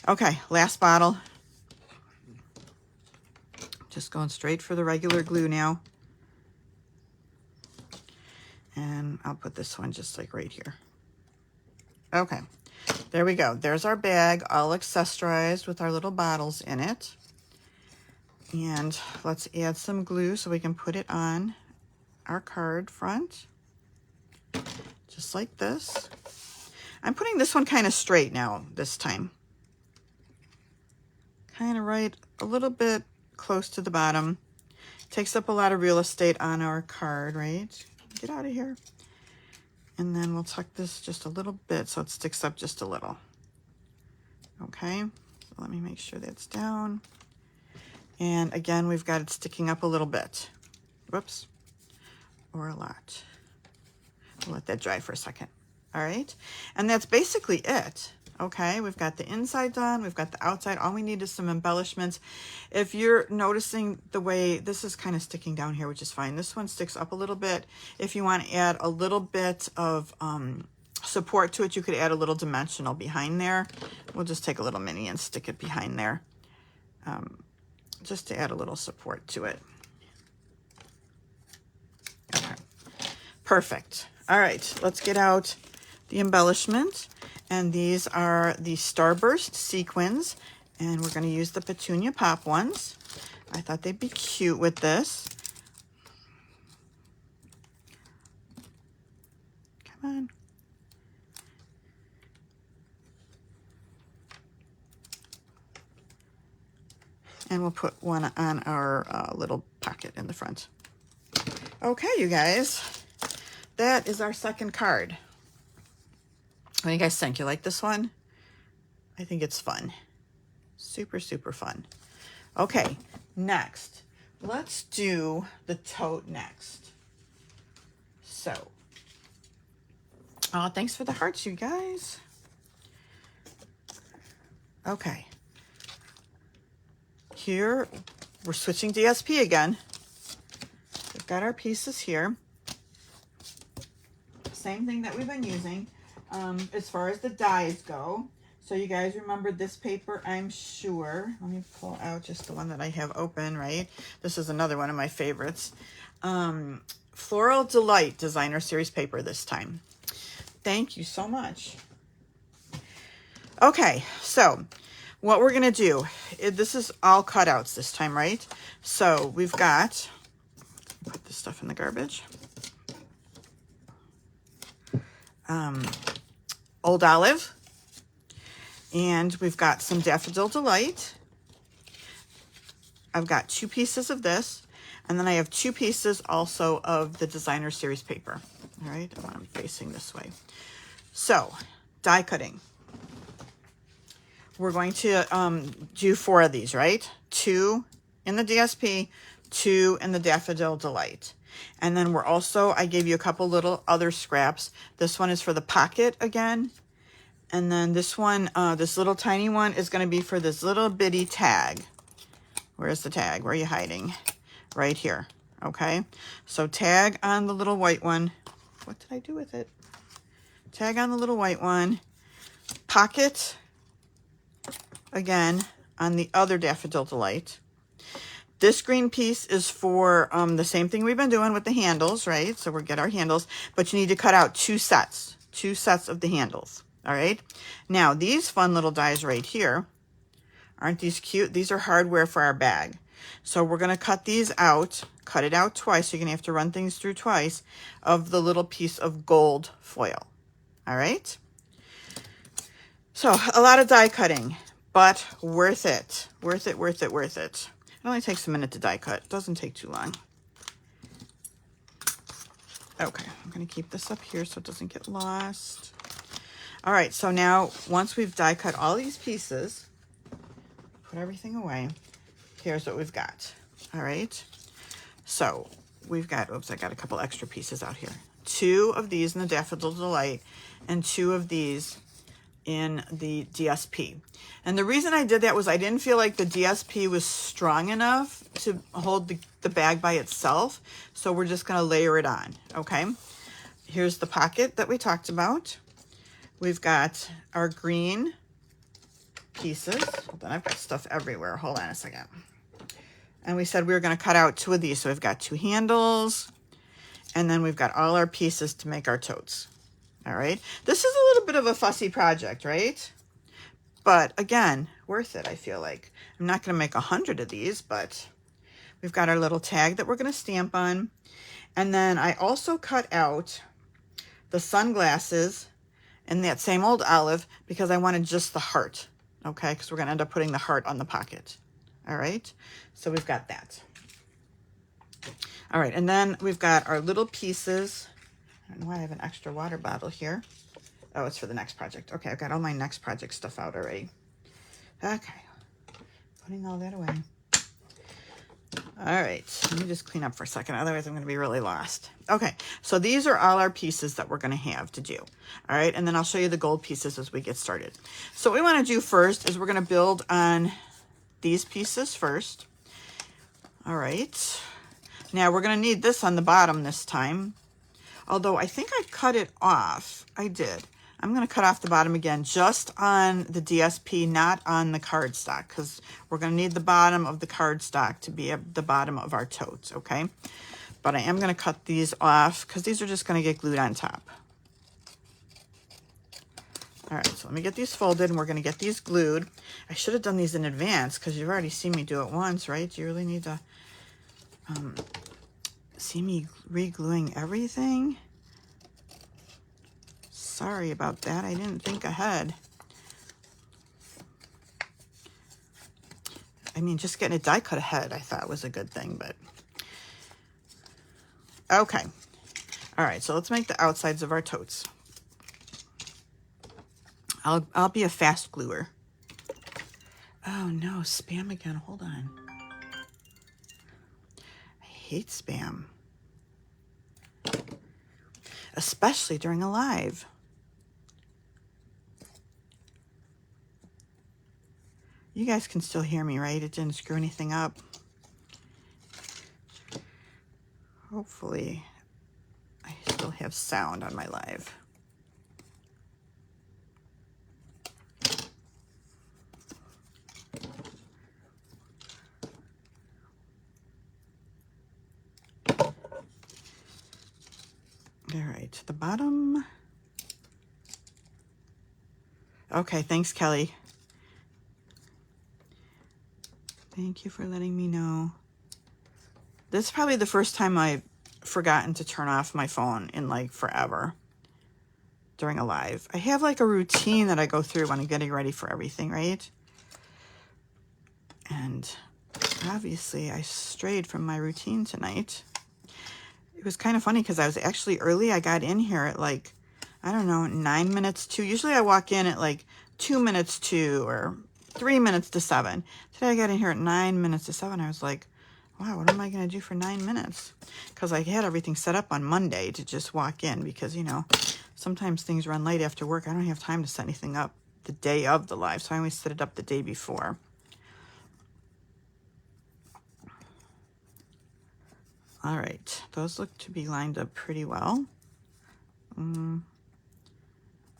Okay, last bottle. Just going straight for the regular glue now. And I'll put this one just like right here. Okay, there we go. There's our bag, all accessorized with our little bottles in it. And let's add some glue so we can put it on our card front. Just like this. I'm putting this one kind of straight now this time. Kind of right a little bit close to the bottom. Takes up a lot of real estate on our card, right? Get out of here. And then we'll tuck this just a little bit so it sticks up just a little. Okay, so let me make sure that's down. And again, we've got it sticking up a little bit. Whoops, or a lot. We'll let that dry for a second. All right, and that's basically it. Okay, we've got the inside done, we've got the outside. All we need is some embellishments. If you're noticing the way this is kind of sticking down here, which is fine. This one sticks up a little bit. If you want to add a little bit of support to it, you could add a little dimensional behind there. We'll just take a little mini and stick it behind there, just to add a little support to it. Okay, perfect. All right, let's get out the embellishment. And these are the Starburst sequins, and we're going to use the Petunia Pop ones. I thought they'd be cute with this. Come on. And we'll put one on our little pocket in the front. Okay, you guys, that is our second card. What do you guys think? You like this one? I think it's fun. Super, super fun. Okay, next. Let's do the tote next. So, thanks for the hearts, you guys. Okay. Here, we're switching DSP again. We've got our pieces here. Same thing that we've been using. As far as the dies go, so you guys remember this paper, I'm sure. Let me pull out just the one that I have open, right? This is another one of my favorites. Floral Delight Designer Series paper this time. Thank you so much. Okay, so what we're going to do, this is all cutouts this time, right? So we've got, put this stuff in the garbage. Old Olive, and we've got some Daffodil Delight. I've got 2 pieces of this, and then I have 2 pieces also of the Designer Series paper. All right, I want them facing this way. So, die cutting. We're going to do 4 of these, right? 2 in the DSP, 2 in the Daffodil Delight. And then we're also, I gave you a couple little other scraps. This one is for the pocket again. And then this one, this little tiny one is going to be for this little bitty tag. Where's the tag? Where are you hiding? Right here. Okay. So tag on the little white one. What did I do with it? Tag on the little white one. Pocket again on the other Daffodil Delight. This green piece is for the same thing we've been doing with the handles, right? So we'll get our handles, but you need to cut out 2 sets of the handles, all right? Now, these fun little dies right here, aren't these cute? These are hardware for our bag. So we're gonna cut these out, cut it out twice, so you're gonna have to run things through twice, of the little piece of gold foil, all right? So a lot of die cutting, but worth it, worth it, worth it, worth it. It only takes a minute to die cut. It doesn't take too long. Okay, I'm going to keep this up here so it doesn't get lost. All right, so now once we've die cut all these pieces, put everything away, here's what we've got. All right, so we've got, oops, I got a couple extra pieces out here. 2 of these in the Daffodil Delight and 2 of these in the DSP. And the reason I did that was I didn't feel like the DSP was strong enough to hold the bag by itself. So we're just gonna layer it on, okay? Here's the pocket that we talked about. We've got our green pieces. Hold on, I've got stuff everywhere. Hold on a second. And we said we were gonna cut out 2 of these. So we've got 2 handles, and then we've got all our pieces to make our totes. All right, this is a little bit of a fussy project, right? But again, worth it, I feel like. I'm not gonna make 100 of these, but we've got our little tag that we're gonna stamp on. And then I also cut out the sunglasses in that same old olive because I wanted just the heart, okay? Because we're gonna end up putting the heart on the pocket. All right, so we've got that. All right, and then we've got our little pieces. I don't know why I have an extra water bottle here. Oh, it's for the next project. Okay, I've got all my next project stuff out already. Okay, putting all that away. All right, let me just clean up for a second, otherwise I'm going to be really lost. Okay, so these are all our pieces that we're going to have to do. All right, and then I'll show you the gold pieces as we get started. So what we want to do first is we're going to build on these pieces first. All right, now we're going to need this on the bottom this time, although I think I cut it off. I did. I'm going to cut off the bottom again, just on the DSP, not on the cardstock, because we're going to need the bottom of the cardstock to be at the bottom of our totes, okay? But I am going to cut these off because these are just going to get glued on top. All right, so let me get these folded, and we're going to get these glued. I should have done these in advance because you've already seen me do it once, right? You really need to see me re-gluing everything. Sorry about that. I didn't think ahead. I mean, just getting a die cut ahead I thought was a good thing, but okay. All right, so let's make the outsides of our totes. I'll be a fast gluer. Oh no, spam again. Hold on. I hate spam, especially during a live. You guys can still hear me, right? It didn't screw anything up. Hopefully, I still have sound on my live. All right, the bottom. Okay, thanks, Kelly. Thank you for letting me know. This is probably the first time I've forgotten to turn off my phone in like forever during a live. I have like a routine that I go through when I'm getting ready for everything, right? And obviously I strayed from my routine tonight. It was kind of funny because I was actually early. I got in here at like, I don't know, 9 minutes to. Usually I walk in at like 2 minutes to or 3 minutes to 7. Today I got in here at 9 minutes to 7. I was like, wow, what am I going to do for 9 minutes? Because I had everything set up on Monday to just walk in because, you know, sometimes things run late after work. I don't have time to set anything up the day of the live, so I always set it up the day before. All right, those look to be lined up pretty well.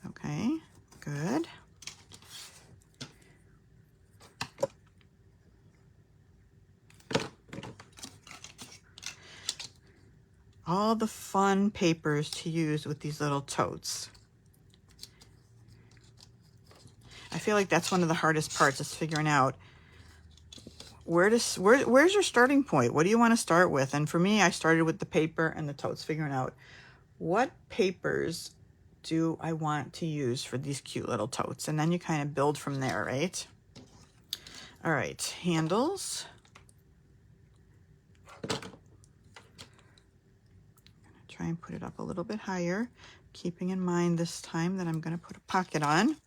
Okay, good. All the fun papers to use with these little totes. I feel like that's one of the hardest parts, is figuring out where's your starting point? What do you want to start with? And for me, I started with the paper and the totes, figuring out what papers do I want to use for these cute little totes, and then you kind of build from there, right? All right, handles. Try and put it up a little bit higher, keeping in mind this time that I'm going to put a pocket on.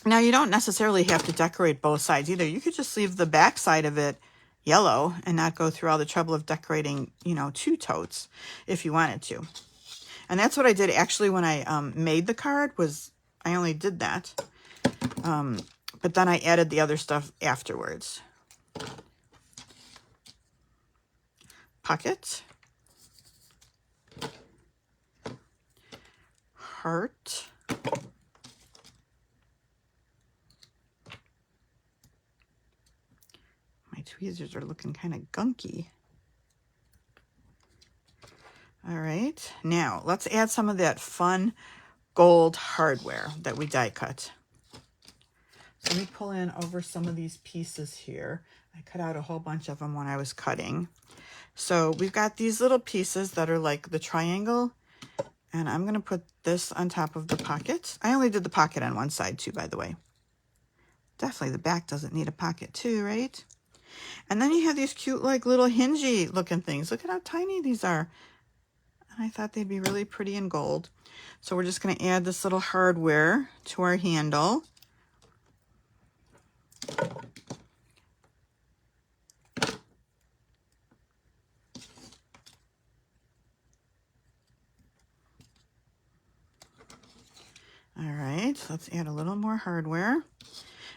Now, you don't necessarily have to decorate both sides either. You could just leave the back side of it yellow and not go through all the trouble of decorating, you know, 2 totes if you wanted to. And that's what I did actually when I made the card, was I only did that. But then I added the other stuff afterwards. Pocket. Heart. My tweezers are looking kind of gunky. All right, now let's add some of that fun gold hardware that we die cut. So let me pull in over some of these pieces here. I cut out a whole bunch of them when I was cutting. So we've got these little pieces that are like the triangle, and I'm going to put this on top of the pocket. I only did the pocket on one side too, by the way. Definitely the back doesn't need a pocket too, right? And then you have these cute like little hingy looking things. Look at how tiny these are. And I thought they'd be really pretty in gold. So we're just going to add this little hardware to our handle. All right, let's add a little more hardware,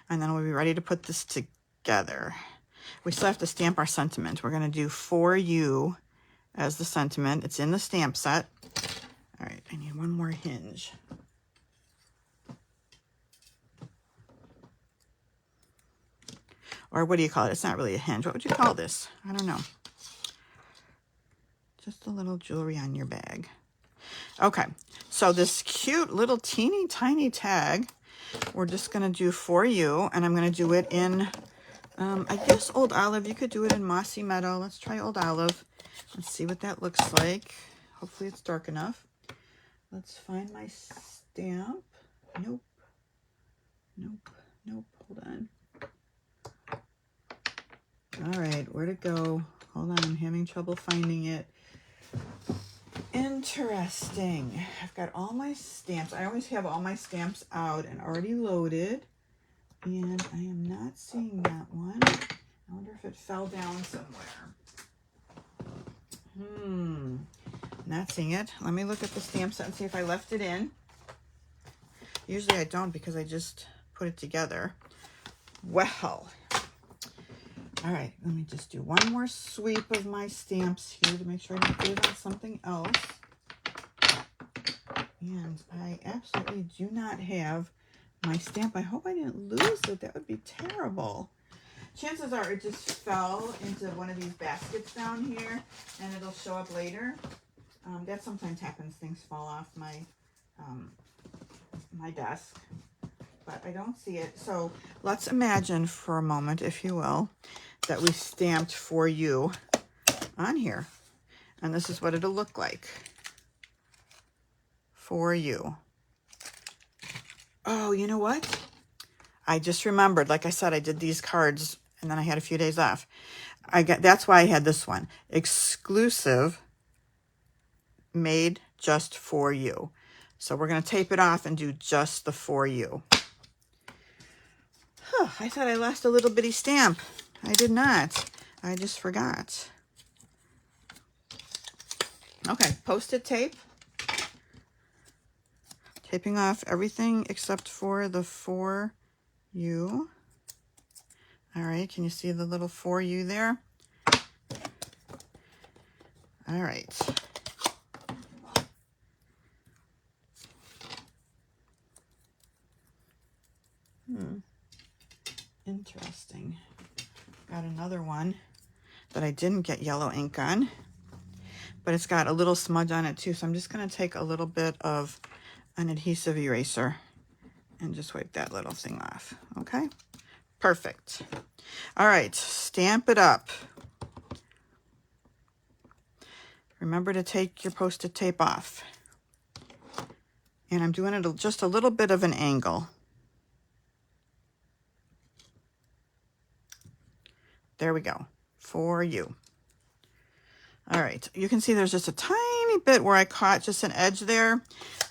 and then we'll be ready to put this together. We still have to stamp our sentiment. We're going to do For You as the sentiment. It's in the stamp set. All right, I need one more hinge. Or what do you call it? It's not really a hinge. What would you call this? I don't know. Just a little jewelry on your bag. Okay, so this cute little teeny tiny tag, we're just going to do For You, and I'm going to do it in, I guess Old Olive. You could do it in Mossy Meadow. Let's try Old Olive. Let's see what that looks like. Hopefully it's dark enough. Let's find my stamp. Nope. Nope. Nope. Hold on. All right, where'd it go? Hold on, I'm having trouble finding it. Interesting. I've got all my stamps. I always have all my stamps out and already loaded. And I am not seeing that one. I wonder if it fell down somewhere. Not seeing it. Let me look at the stamp set and see if I left it in. Usually I don't because I just put it together. Well. All right, let me just do one more sweep of my stamps here to make sure I don't put it on something else. And I absolutely do not have my stamp. I hope I didn't lose it. That would be terrible. Chances are it just fell into one of these baskets down here and it'll show up later. That sometimes happens. Things fall off my my desk, but I don't see it. So let's imagine for a moment, if you will, that we stamped For You on here. And this is what it'll look like. For You. Oh, you know what? I just remembered, like I said, I did these cards and then I had a few days off. That's why I had this one. Exclusive, made just for you. So we're going to tape it off and do just the For You. Huh, I thought I lost a little bitty stamp. I did not. I just forgot. Okay, Post-it tape. Taping off everything except for the For You. All right, can you see the little For You there? All right. Interesting. Got another one that I didn't get yellow ink on, but it's got a little smudge on it too. So I'm just going to take a little bit of an adhesive eraser and just wipe that little thing off. Okay, perfect. All right, Stamp It Up. Remember to take your Post-it tape off. And I'm doing it just a little bit of an angle. There we go. For You. All right, you can see there's just a tiny bit where I caught just an edge there.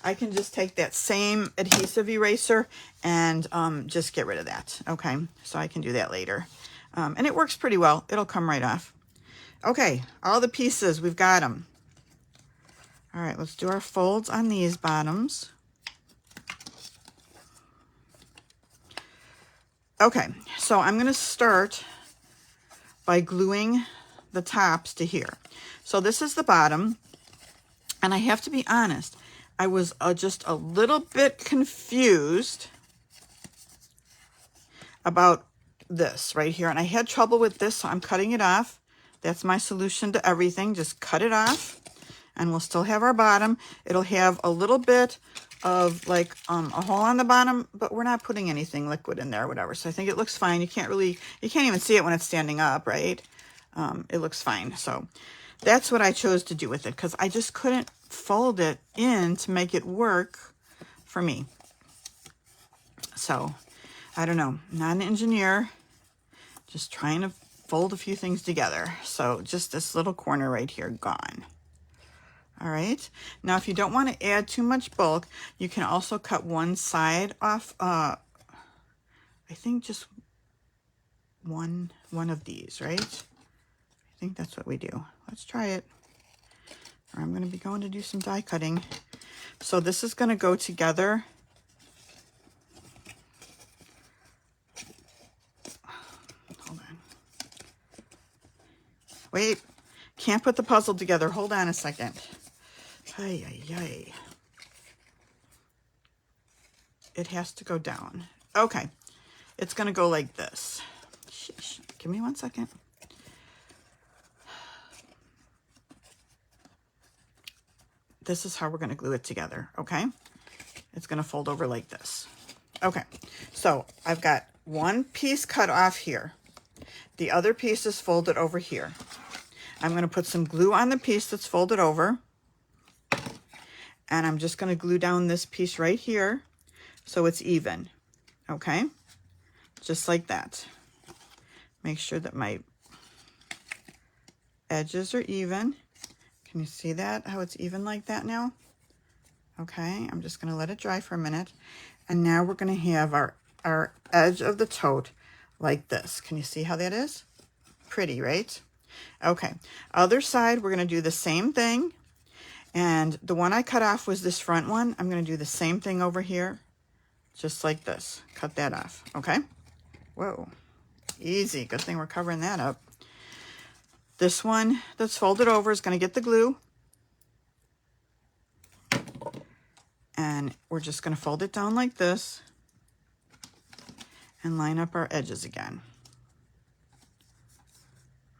I can just take that same adhesive eraser and just get rid of that. Okay, so I can do that later. And it works pretty well. It'll come right off. Okay, all the pieces, we've got them. All right, let's do our folds on these bottoms. Okay, so I'm going to start by gluing the tops to here. So this is the bottom, and I have to be honest, I was just a little bit confused about this right here, and I had trouble with this, so I'm cutting it off. That's my solution to everything. Just cut it off, and we'll still have our bottom. It'll have a little bit of like a hole on the bottom, but we're not putting anything liquid in there or whatever. So I think it looks fine. You can't even see it when it's standing up, right? It looks fine. So that's what I chose to do with it because I just couldn't fold it in to make it work for me. So I don't know, not an engineer, just trying to fold a few things together. So just this little corner right here, gone. All right, now if you don't want to add too much bulk, you can also cut one side off. I think just one of these, right? I think that's what we do. Let's try it. Or I'm going to be going to do some die cutting. So this is going to go together Wait, can't put the puzzle together. Hold on a second. Ay, ay, ay. It has to go down. Okay, it's gonna go like this. Sheesh. Give me 1 second. This is how we're gonna glue it together, okay? It's gonna fold over like this. Okay, so I've got one piece cut off here. The other piece is folded over here. I'm going to put some glue on the piece that's folded over. And I'm just going to glue down this piece right here so it's even. Okay? Just like that. Make sure that my edges are even. Can you see that? How it's even like that now? Okay, I'm just going to let it dry for a minute. And now we're going to have our edge of the tote like this. Can you see how that is? Pretty, right? Okay, other side, we're going to do the same thing. And the one I cut off was this front one. I'm going to do the same thing over here, just like this. Cut that off, okay? Whoa, easy. Good thing we're covering that up. This one that's folded over is going to get the glue. And we're just going to fold it down like this and line up our edges again.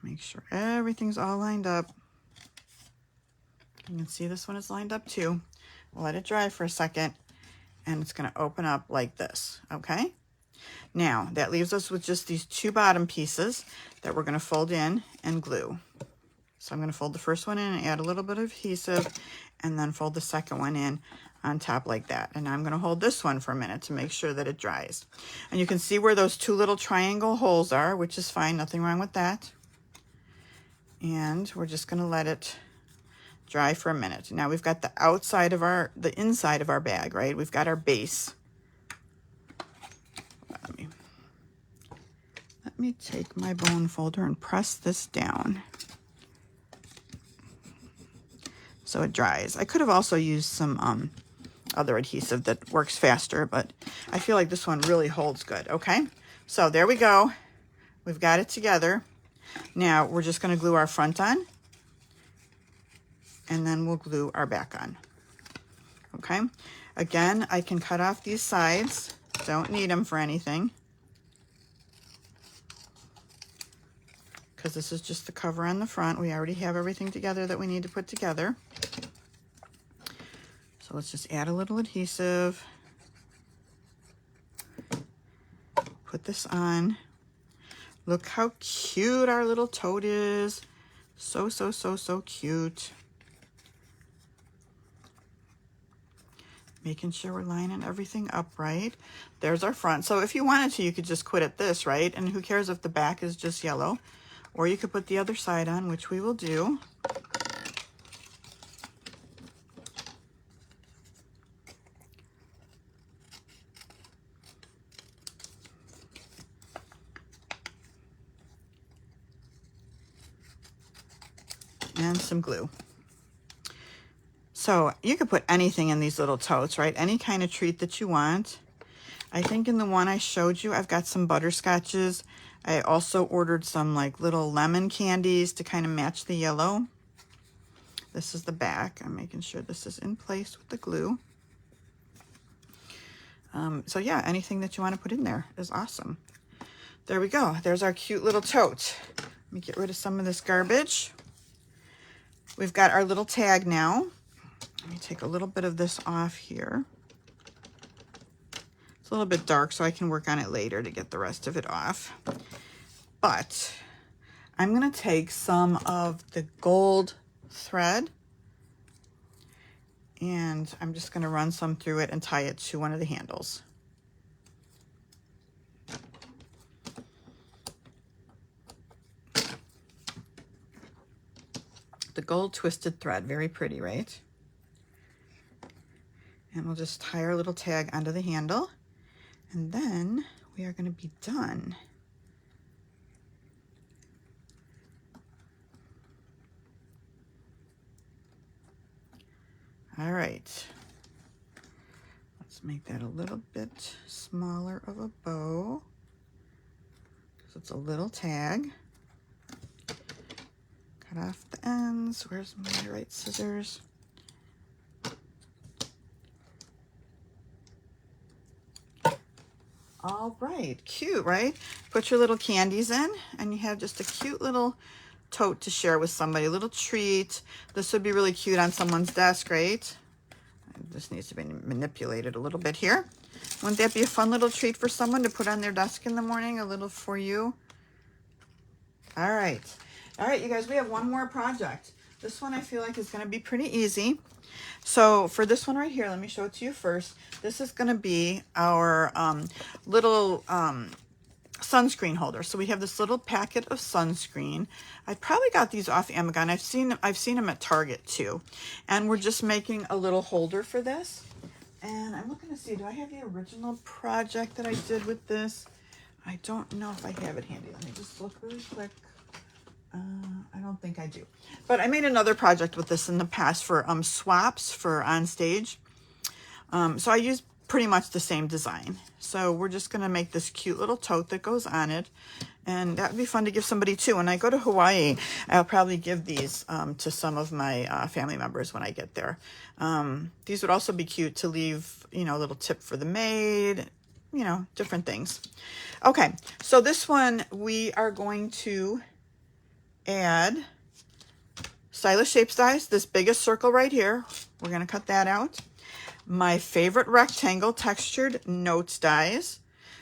Make sure everything's all lined up. You can see this one is lined up too. We'll let it dry for a second and it's going to open up like this, okay? Now, that leaves us with just these two bottom pieces that we're going to fold in and glue. So I'm going to fold the first one in and add a little bit of adhesive and then fold the second one in on top like that. And I'm going to hold this one for a minute to make sure that it dries. And you can see where those two little triangle holes are, which is fine, nothing wrong with that. And we're just going to let it dry for a minute. Now we've got the outside of the inside of our bag, right? We've got our base. Let me take my bone folder and press this down so it dries. I could have also used some other adhesive that works faster, but I feel like this one really holds good, okay? So there we go. We've got it together. Now we're just going to glue our front on, and then we'll glue our back on, okay? Again, I can cut off these sides. Don't need them for anything, because this is just the cover on the front. We already have everything together that we need to put together. So let's just add a little adhesive. Put this on. Look how cute our little tote is. So, so, so, so cute. Making sure we're lining everything up right. There's our front. So if you wanted to, you could just quit at this, right? And who cares if the back is just yellow? Or you could put the other side on, which we will do. And some glue. So you could put anything in these little totes, right? Any kind of treat that you want. I think in the one I showed you, I've got some butterscotches. I also ordered some like little lemon candies to kind of match the yellow. This is the back. I'm making sure this is in place with the glue. So yeah, anything that you want to put in there is awesome. There we go. There's our cute little tote. Let me get rid of some of this garbage. We've got our little tag now. Let me take a little bit of this off here. It's a little bit dark, so I can work on it later to get the rest of it off. But I'm going to take some of the gold thread and I'm just going to run some through it and tie it to one of the handles. The gold twisted thread, very pretty, right? And we'll just tie our little tag onto the handle, and then we are going to be done. All right, let's make that a little bit smaller of a bow, because it's a little tag. Cut off the ends. Where's my right scissors? All right, cute, right? Put your little candies in and you have just a cute little tote to share with somebody, a little treat. This would be really cute on someone's desk, right? This needs to be manipulated a little bit here. Wouldn't that be a fun little treat for someone to put on their desk in the morning? A little for you. All right. All right, you guys, we have one more project. This one I feel like is going to be pretty easy. So for this one right here, let me show it to you first. This is going to be our little sunscreen holder. So we have this little packet of sunscreen. I probably got these off Amazon. I've seen them at Target too. And we're just making a little holder for this. And I'm looking to see, do I have the original project that I did with this? I don't know if I have it handy. Let me just look really quick. I don't think I do. But I made another project with this in the past for swaps for on stage. So I used pretty much the same design. So we're just going to make this cute little tote that goes on it. And that would be fun to give somebody too. When I go to Hawaii, I'll probably give these to some of my family members when I get there. These would also be cute to leave, you know, a little tip for the maid, you know, different things. Okay, so this one we are going to add stylish shapes dies, this biggest circle right here. We're going to cut that out. My favorite rectangle textured notes dies.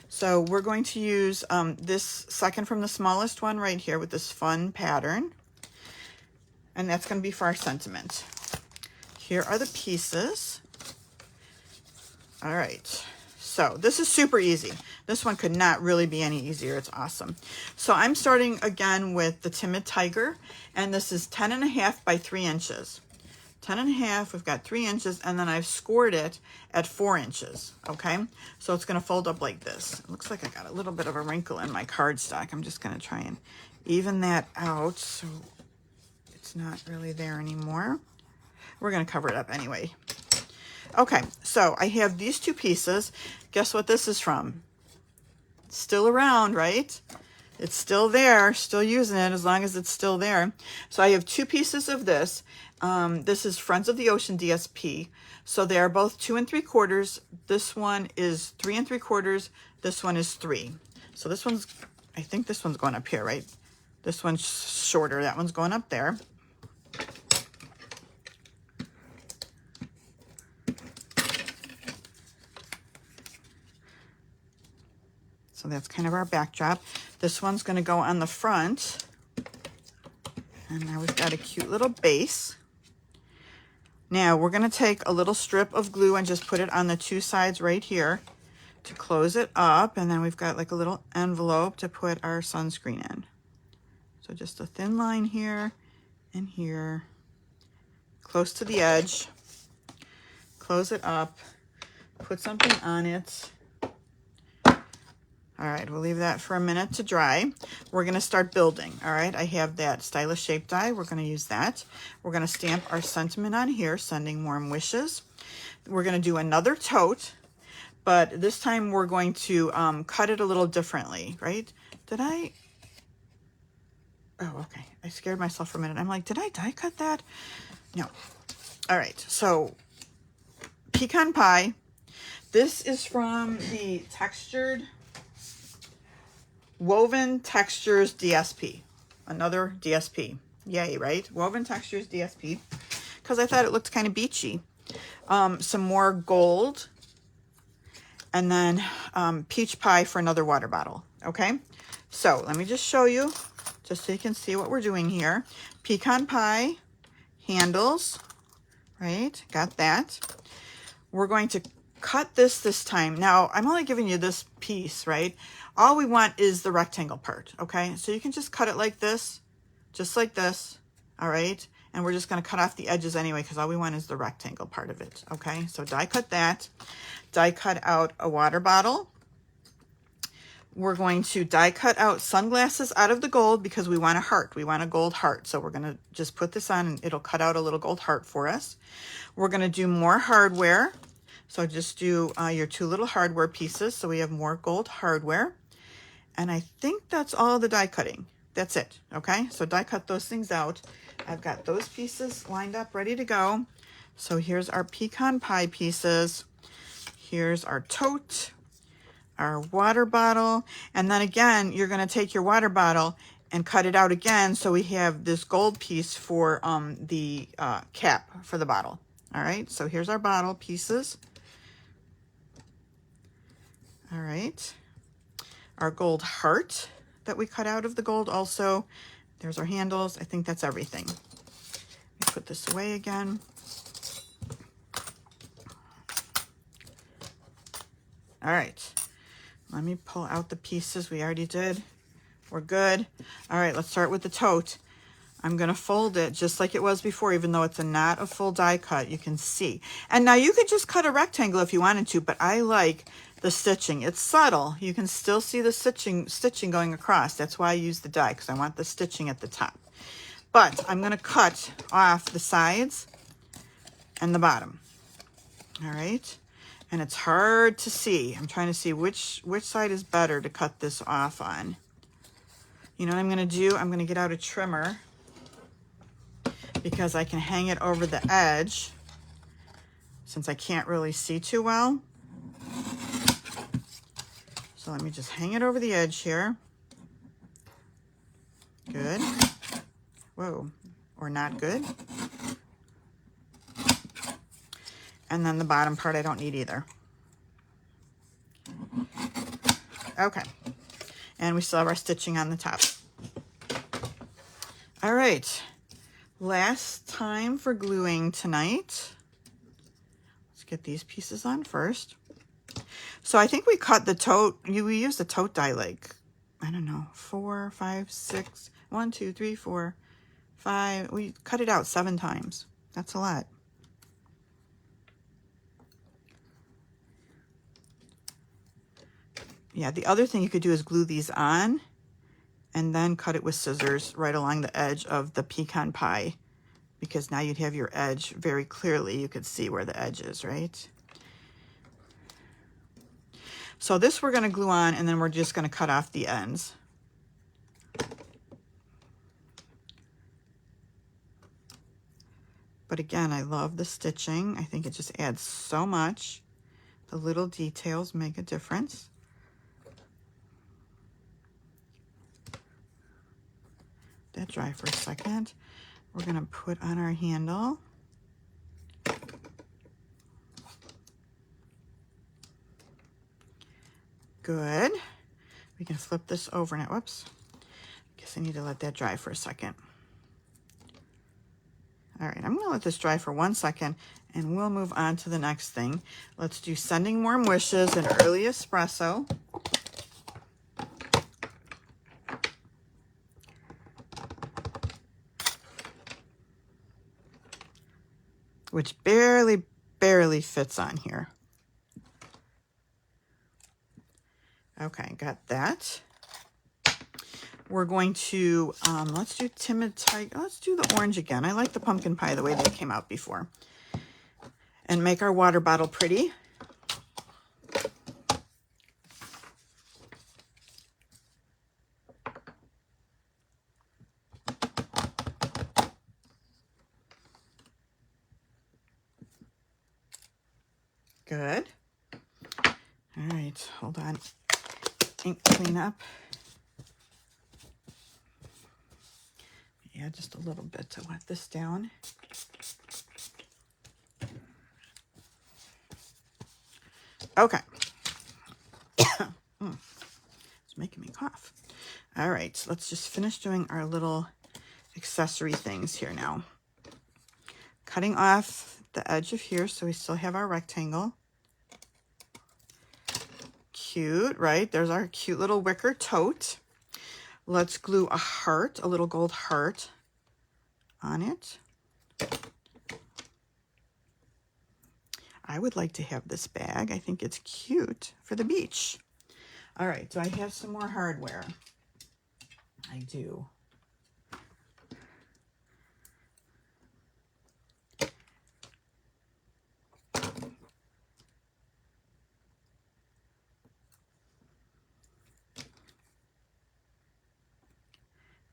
So we're going to use this second from the smallest one right here with this fun pattern. And that's going to be for our sentiment. Here are the pieces. All right. So this is super easy. This one could not really be any easier. It's awesome. So I'm starting again with the Timid Tiger, and this is 10.5 by 3 inches. 10.5, we've got 3 inches, and then I've scored it at 4 inches, okay? So it's gonna fold up like this. It looks like I got a little bit of a wrinkle in my cardstock. I'm just gonna try and even that out so it's not really there anymore. We're gonna cover it up anyway. Okay, so I have these two pieces. Guess what this is from? It's still around, right? It's still there, still using it as long as it's still there. So I have two pieces of this. This is Friends of the Ocean DSP. So they are both 2 3/4. This one is 3 3/4. This one is 3. So this one's, I think this one's going up here, right? This one's shorter. That one's going up there. So that's kind of our backdrop. This one's going to go on the front. And now we've got a cute little base. Now we're going to take a little strip of glue and just put it on the two sides right here to close it up. And then we've got like a little envelope to put our sunscreen in. So just a thin line here and here, close to the edge. Close it up, put something on it. All right, we'll leave that for a minute to dry. We're going to start building. All right, I have that stylish shape die. We're going to use that. We're going to stamp our sentiment on here, sending warm wishes. We're going to do another tote, but this time we're going to cut it a little differently, right? Did I? Oh, okay. I scared myself for a minute. I'm like, did I die cut that? No. All right, so pecan pie. This is from the textured Woven Textures DSP, another DSP. Yay, right? Woven Textures DSP, because I thought it looked kind of beachy. Some more gold, and then peach pie for another water bottle. Okay, so let me just show you, just so you can see what we're doing here. Pecan pie handles, right? Got that. We're going to cut this time. Now, I'm only giving you this piece, right? All we want is the rectangle part, okay? So you can just cut it like this, just like this, all right? And we're just gonna cut off the edges anyway because all we want is the rectangle part of it, okay? So die cut that. Die cut out a water bottle. We're going to die cut out sunglasses out of the gold because we want a heart. We want a gold heart. So we're gonna just put this on and it'll cut out a little gold heart for us. We're gonna do more hardware. So just do your two little hardware pieces. So we have more gold hardware. And I think that's all the die cutting. That's it, okay? So die cut those things out. I've got those pieces lined up, ready to go. So here's our pecan pie pieces. Here's our tote, our water bottle, and then again, you're gonna take your water bottle and cut it out again so we have this gold piece for the cap for the bottle. All right, so here's our bottle pieces. All right, our gold heart that we cut out of the gold also. There's our handles. I think that's everything. Let me put this away again. All right, let me pull out the pieces we already did. We're good. All right, let's start with the tote. I'm gonna fold it just like it was before, even though it's not a full die cut, you can see. And now you could just cut a rectangle if you wanted to, but I like the stitching. It's subtle. You can still see the stitching going across. That's why I use the die, because I want the stitching at the top. But I'm gonna cut off the sides and the bottom. All right. And it's hard to see. I'm trying to see which side is better to cut this off on. You know what I'm gonna do? I'm gonna get out a trimmer because I can hang it over the edge since I can't really see too well. So let me just hang it over the edge here. Good. Whoa, or not good. And then the bottom part I don't need either. Okay. And we still have our stitching on the top. All right. Last time for gluing tonight. Let's get these pieces on first. So I think we cut the tote, we used the tote die like, I don't know, 4, 5, 6, 1, 2, 3, 4, 5. We cut it out 7 times. That's a lot. Yeah, the other thing you could do is glue these on and then cut it with scissors right along the edge of the pecan pie, because now you'd have your edge very clearly. You could see where the edge is, right? So this we're going to glue on, and then we're just going to cut off the ends. But again, I love the stitching. I think it just adds so much. The little details make a difference. That dry for a second. We're going to put on our handle. Good. We can flip this over now. Whoops. Guess I need to let that dry for a second. All right, I'm going to let this dry for 1 second and we'll move on to the next thing. Let's do Sending Warm Wishes and Early Espresso. Which barely fits on here. Okay, got that. We're going to, let's do Timid Tiger. Let's do the orange again. I like the pumpkin pie the way they came out before. And make our water bottle pretty. Good. All right, hold on. Ink cleanup. Yeah, just a little bit to wet this down. Okay. It's making me cough. All right, let's just finish doing our little accessory things here now. Cutting off the edge of here so we still have our rectangle. Cute, right? There's our cute little wicker tote. Let's glue a heart, a little gold heart on it. I would like to have this bag. I think it's cute for the beach. All right, do I have some more hardware? I do.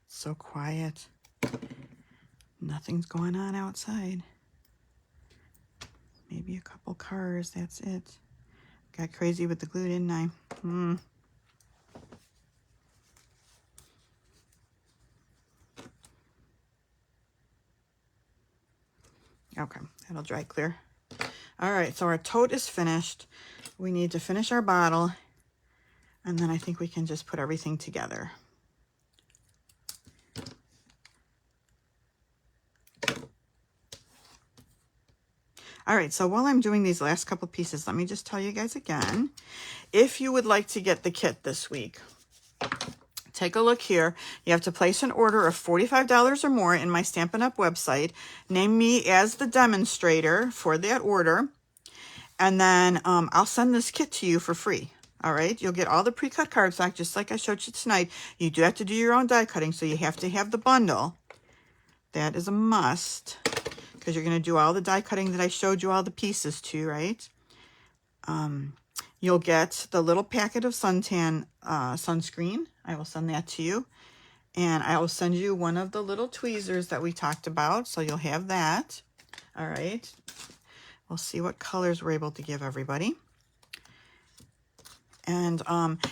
So quiet. Nothing's going on outside. Maybe a couple cars, that's it. Got crazy with the glue, didn't I? Okay, that'll dry clear. All right, so our tote is finished. We need to finish our bottle, and then I think we can just put everything together. All right, so while I'm doing these last couple pieces, let me just tell you guys again, if you would like to get the kit this week, take a look here. You have to place an order of $45 or more in my Stampin' Up website. Name me as the demonstrator for that order. And then I'll send this kit to you for free. All right. You'll get all the pre-cut cardstock just like I showed you tonight. You do have to do your own die cutting, so you have to have the bundle. That is a must because you're going to do all the die cutting that I showed you all the pieces to, right? You'll get the little packet of suntan sunscreen. I will send that to you. And I will send you one of the little tweezers that we talked about. So you'll have that. All right. We'll see what colors we're able to give everybody. And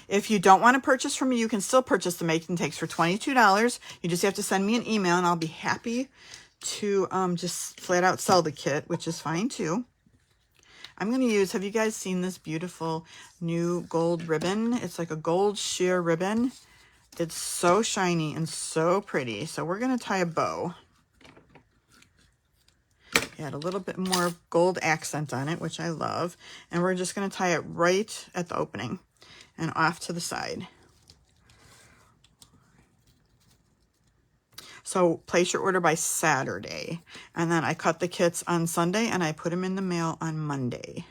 if you don't want to purchase from me, you can still purchase the Make and Takes for $22. You just have to send me an email and I'll be happy to just flat out sell the kit, which is fine too. I'm going to use, have you guys seen this beautiful new gold ribbon? It's like a gold sheer ribbon. It's so shiny and so pretty. So we're going to tie a bow. Add a little bit more gold accent on it, which I love. And we're just going to tie it right at the opening and off to the side. So place your order by Saturday. And then I cut the kits on Sunday and I put them in the mail on Monday.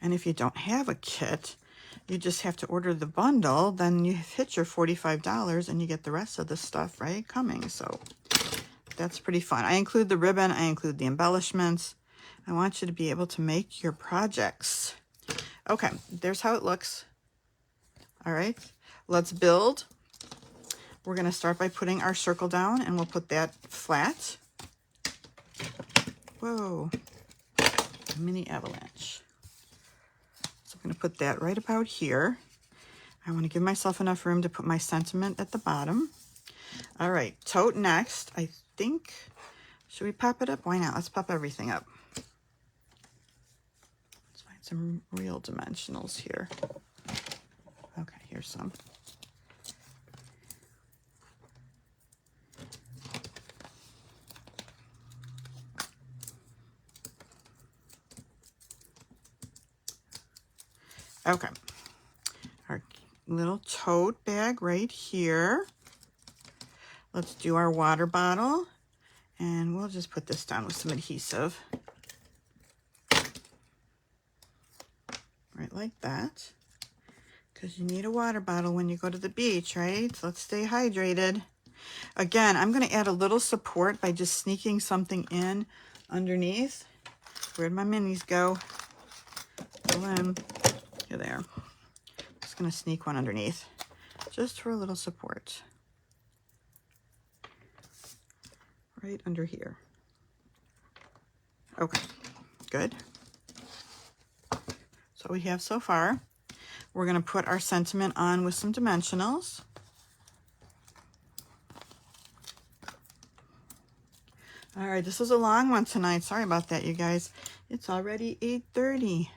And if you don't have a kit, you just have to order the bundle, then you hit your $45 and you get the rest of the stuff, right, coming. So that's pretty fun. I include the ribbon, I include the embellishments. I want you to be able to make your projects. Okay, there's how it looks. All right, let's build. We're gonna start by putting our circle down and we'll put that flat. Whoa, mini avalanche. So I'm gonna put that right about here. I wanna give myself enough room to put my sentiment at the bottom. All right, tote next. I think, should we pop it up? Why not? Let's pop everything up. Let's find some real dimensionals here. Okay, here's some. Okay, our little tote bag right here. Let's do our water bottle, and we'll just put this down with some adhesive. Right like that, because you need a water bottle when you go to the beach, right? So let's stay hydrated. Again, I'm going to add a little support by just sneaking something in underneath. Where'd my minis go? Go in. Here they are. Just going to sneak one underneath just for a little support. Right under here. Okay, good. So we have so far. We're going to put our sentiment on with some dimensionals. All right, this is a long one tonight. Sorry about that, you guys. It's already 8:30.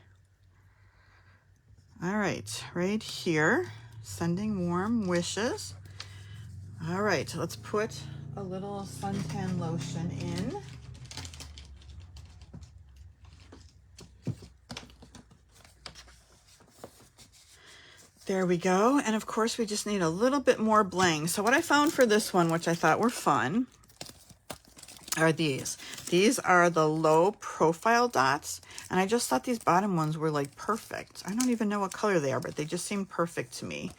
All right, right here, sending warm wishes. All right, let's put a little suntan lotion in. There we go. And of course, we just need a little bit more bling. So what I found for this one, which I thought were fun, are these. These are the low profile dots. And I just thought these bottom ones were like perfect. I don't even know what color they are, but they just seem perfect to me.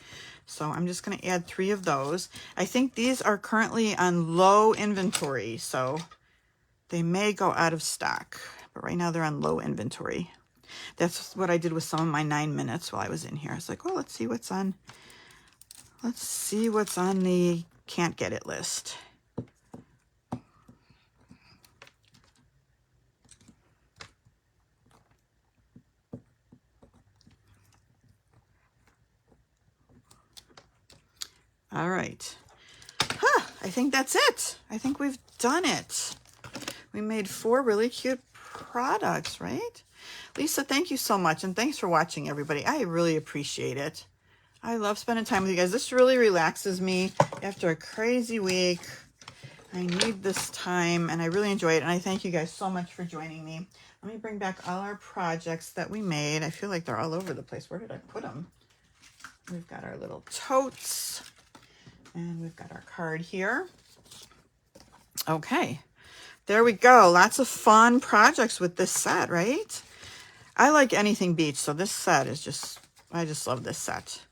So I'm just going to add 3 of those. I think these are currently on low inventory, so they may go out of stock. But right now they're on low inventory. That's what I did with some of my 9 minutes while I was in here. I was like, oh, let's see what's on the can't get it list. All right. I think that's it. I think we've done it. We made 4 really cute products, right? Lisa, thank you so much. And thanks for watching, everybody. I really appreciate it. I love spending time with you guys. This really relaxes me after a crazy week. I need this time and I really enjoy it. And I thank you guys so much for joining me. Let me bring back all our projects that we made. I feel like they're all over the place. Where did I put them? We've got our little totes. And we've got our card here. Okay, there we go. Lots of fun projects with this set, right? I like anything beach, so this set is just, I just love this set.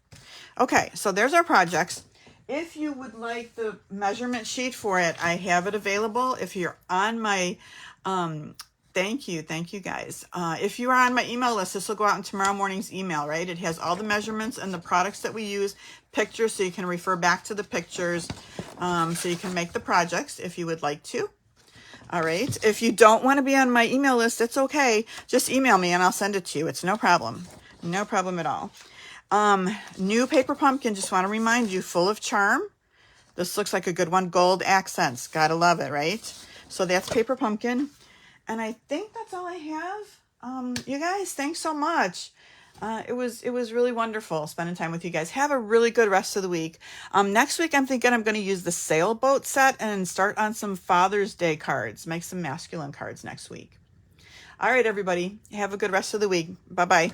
Okay, so there's our projects. If you would like the measurement sheet for it, I have it available. If you're on my, thank you guys. If you are on my email list, this will go out in tomorrow morning's email, right? It has all the measurements and the products that we use, pictures, so you can refer back to the pictures, so you can make the projects if you would like to. All right. If you don't want to be on my email list, it's okay. Just email me and I'll send it to you. It's no problem. No problem at all. New paper pumpkin, just want to remind you, full of charm. This looks like a good one. Gold accents. Gotta love it, right? So that's paper pumpkin. And I think that's all I have. You guys, thanks so much. It was really wonderful spending time with you guys. Have a really good rest of the week. Next week, I'm thinking I'm going to use the sailboat set and start on some Father's Day cards. Make some masculine cards next week. All right, everybody. Have a good rest of the week. Bye-bye.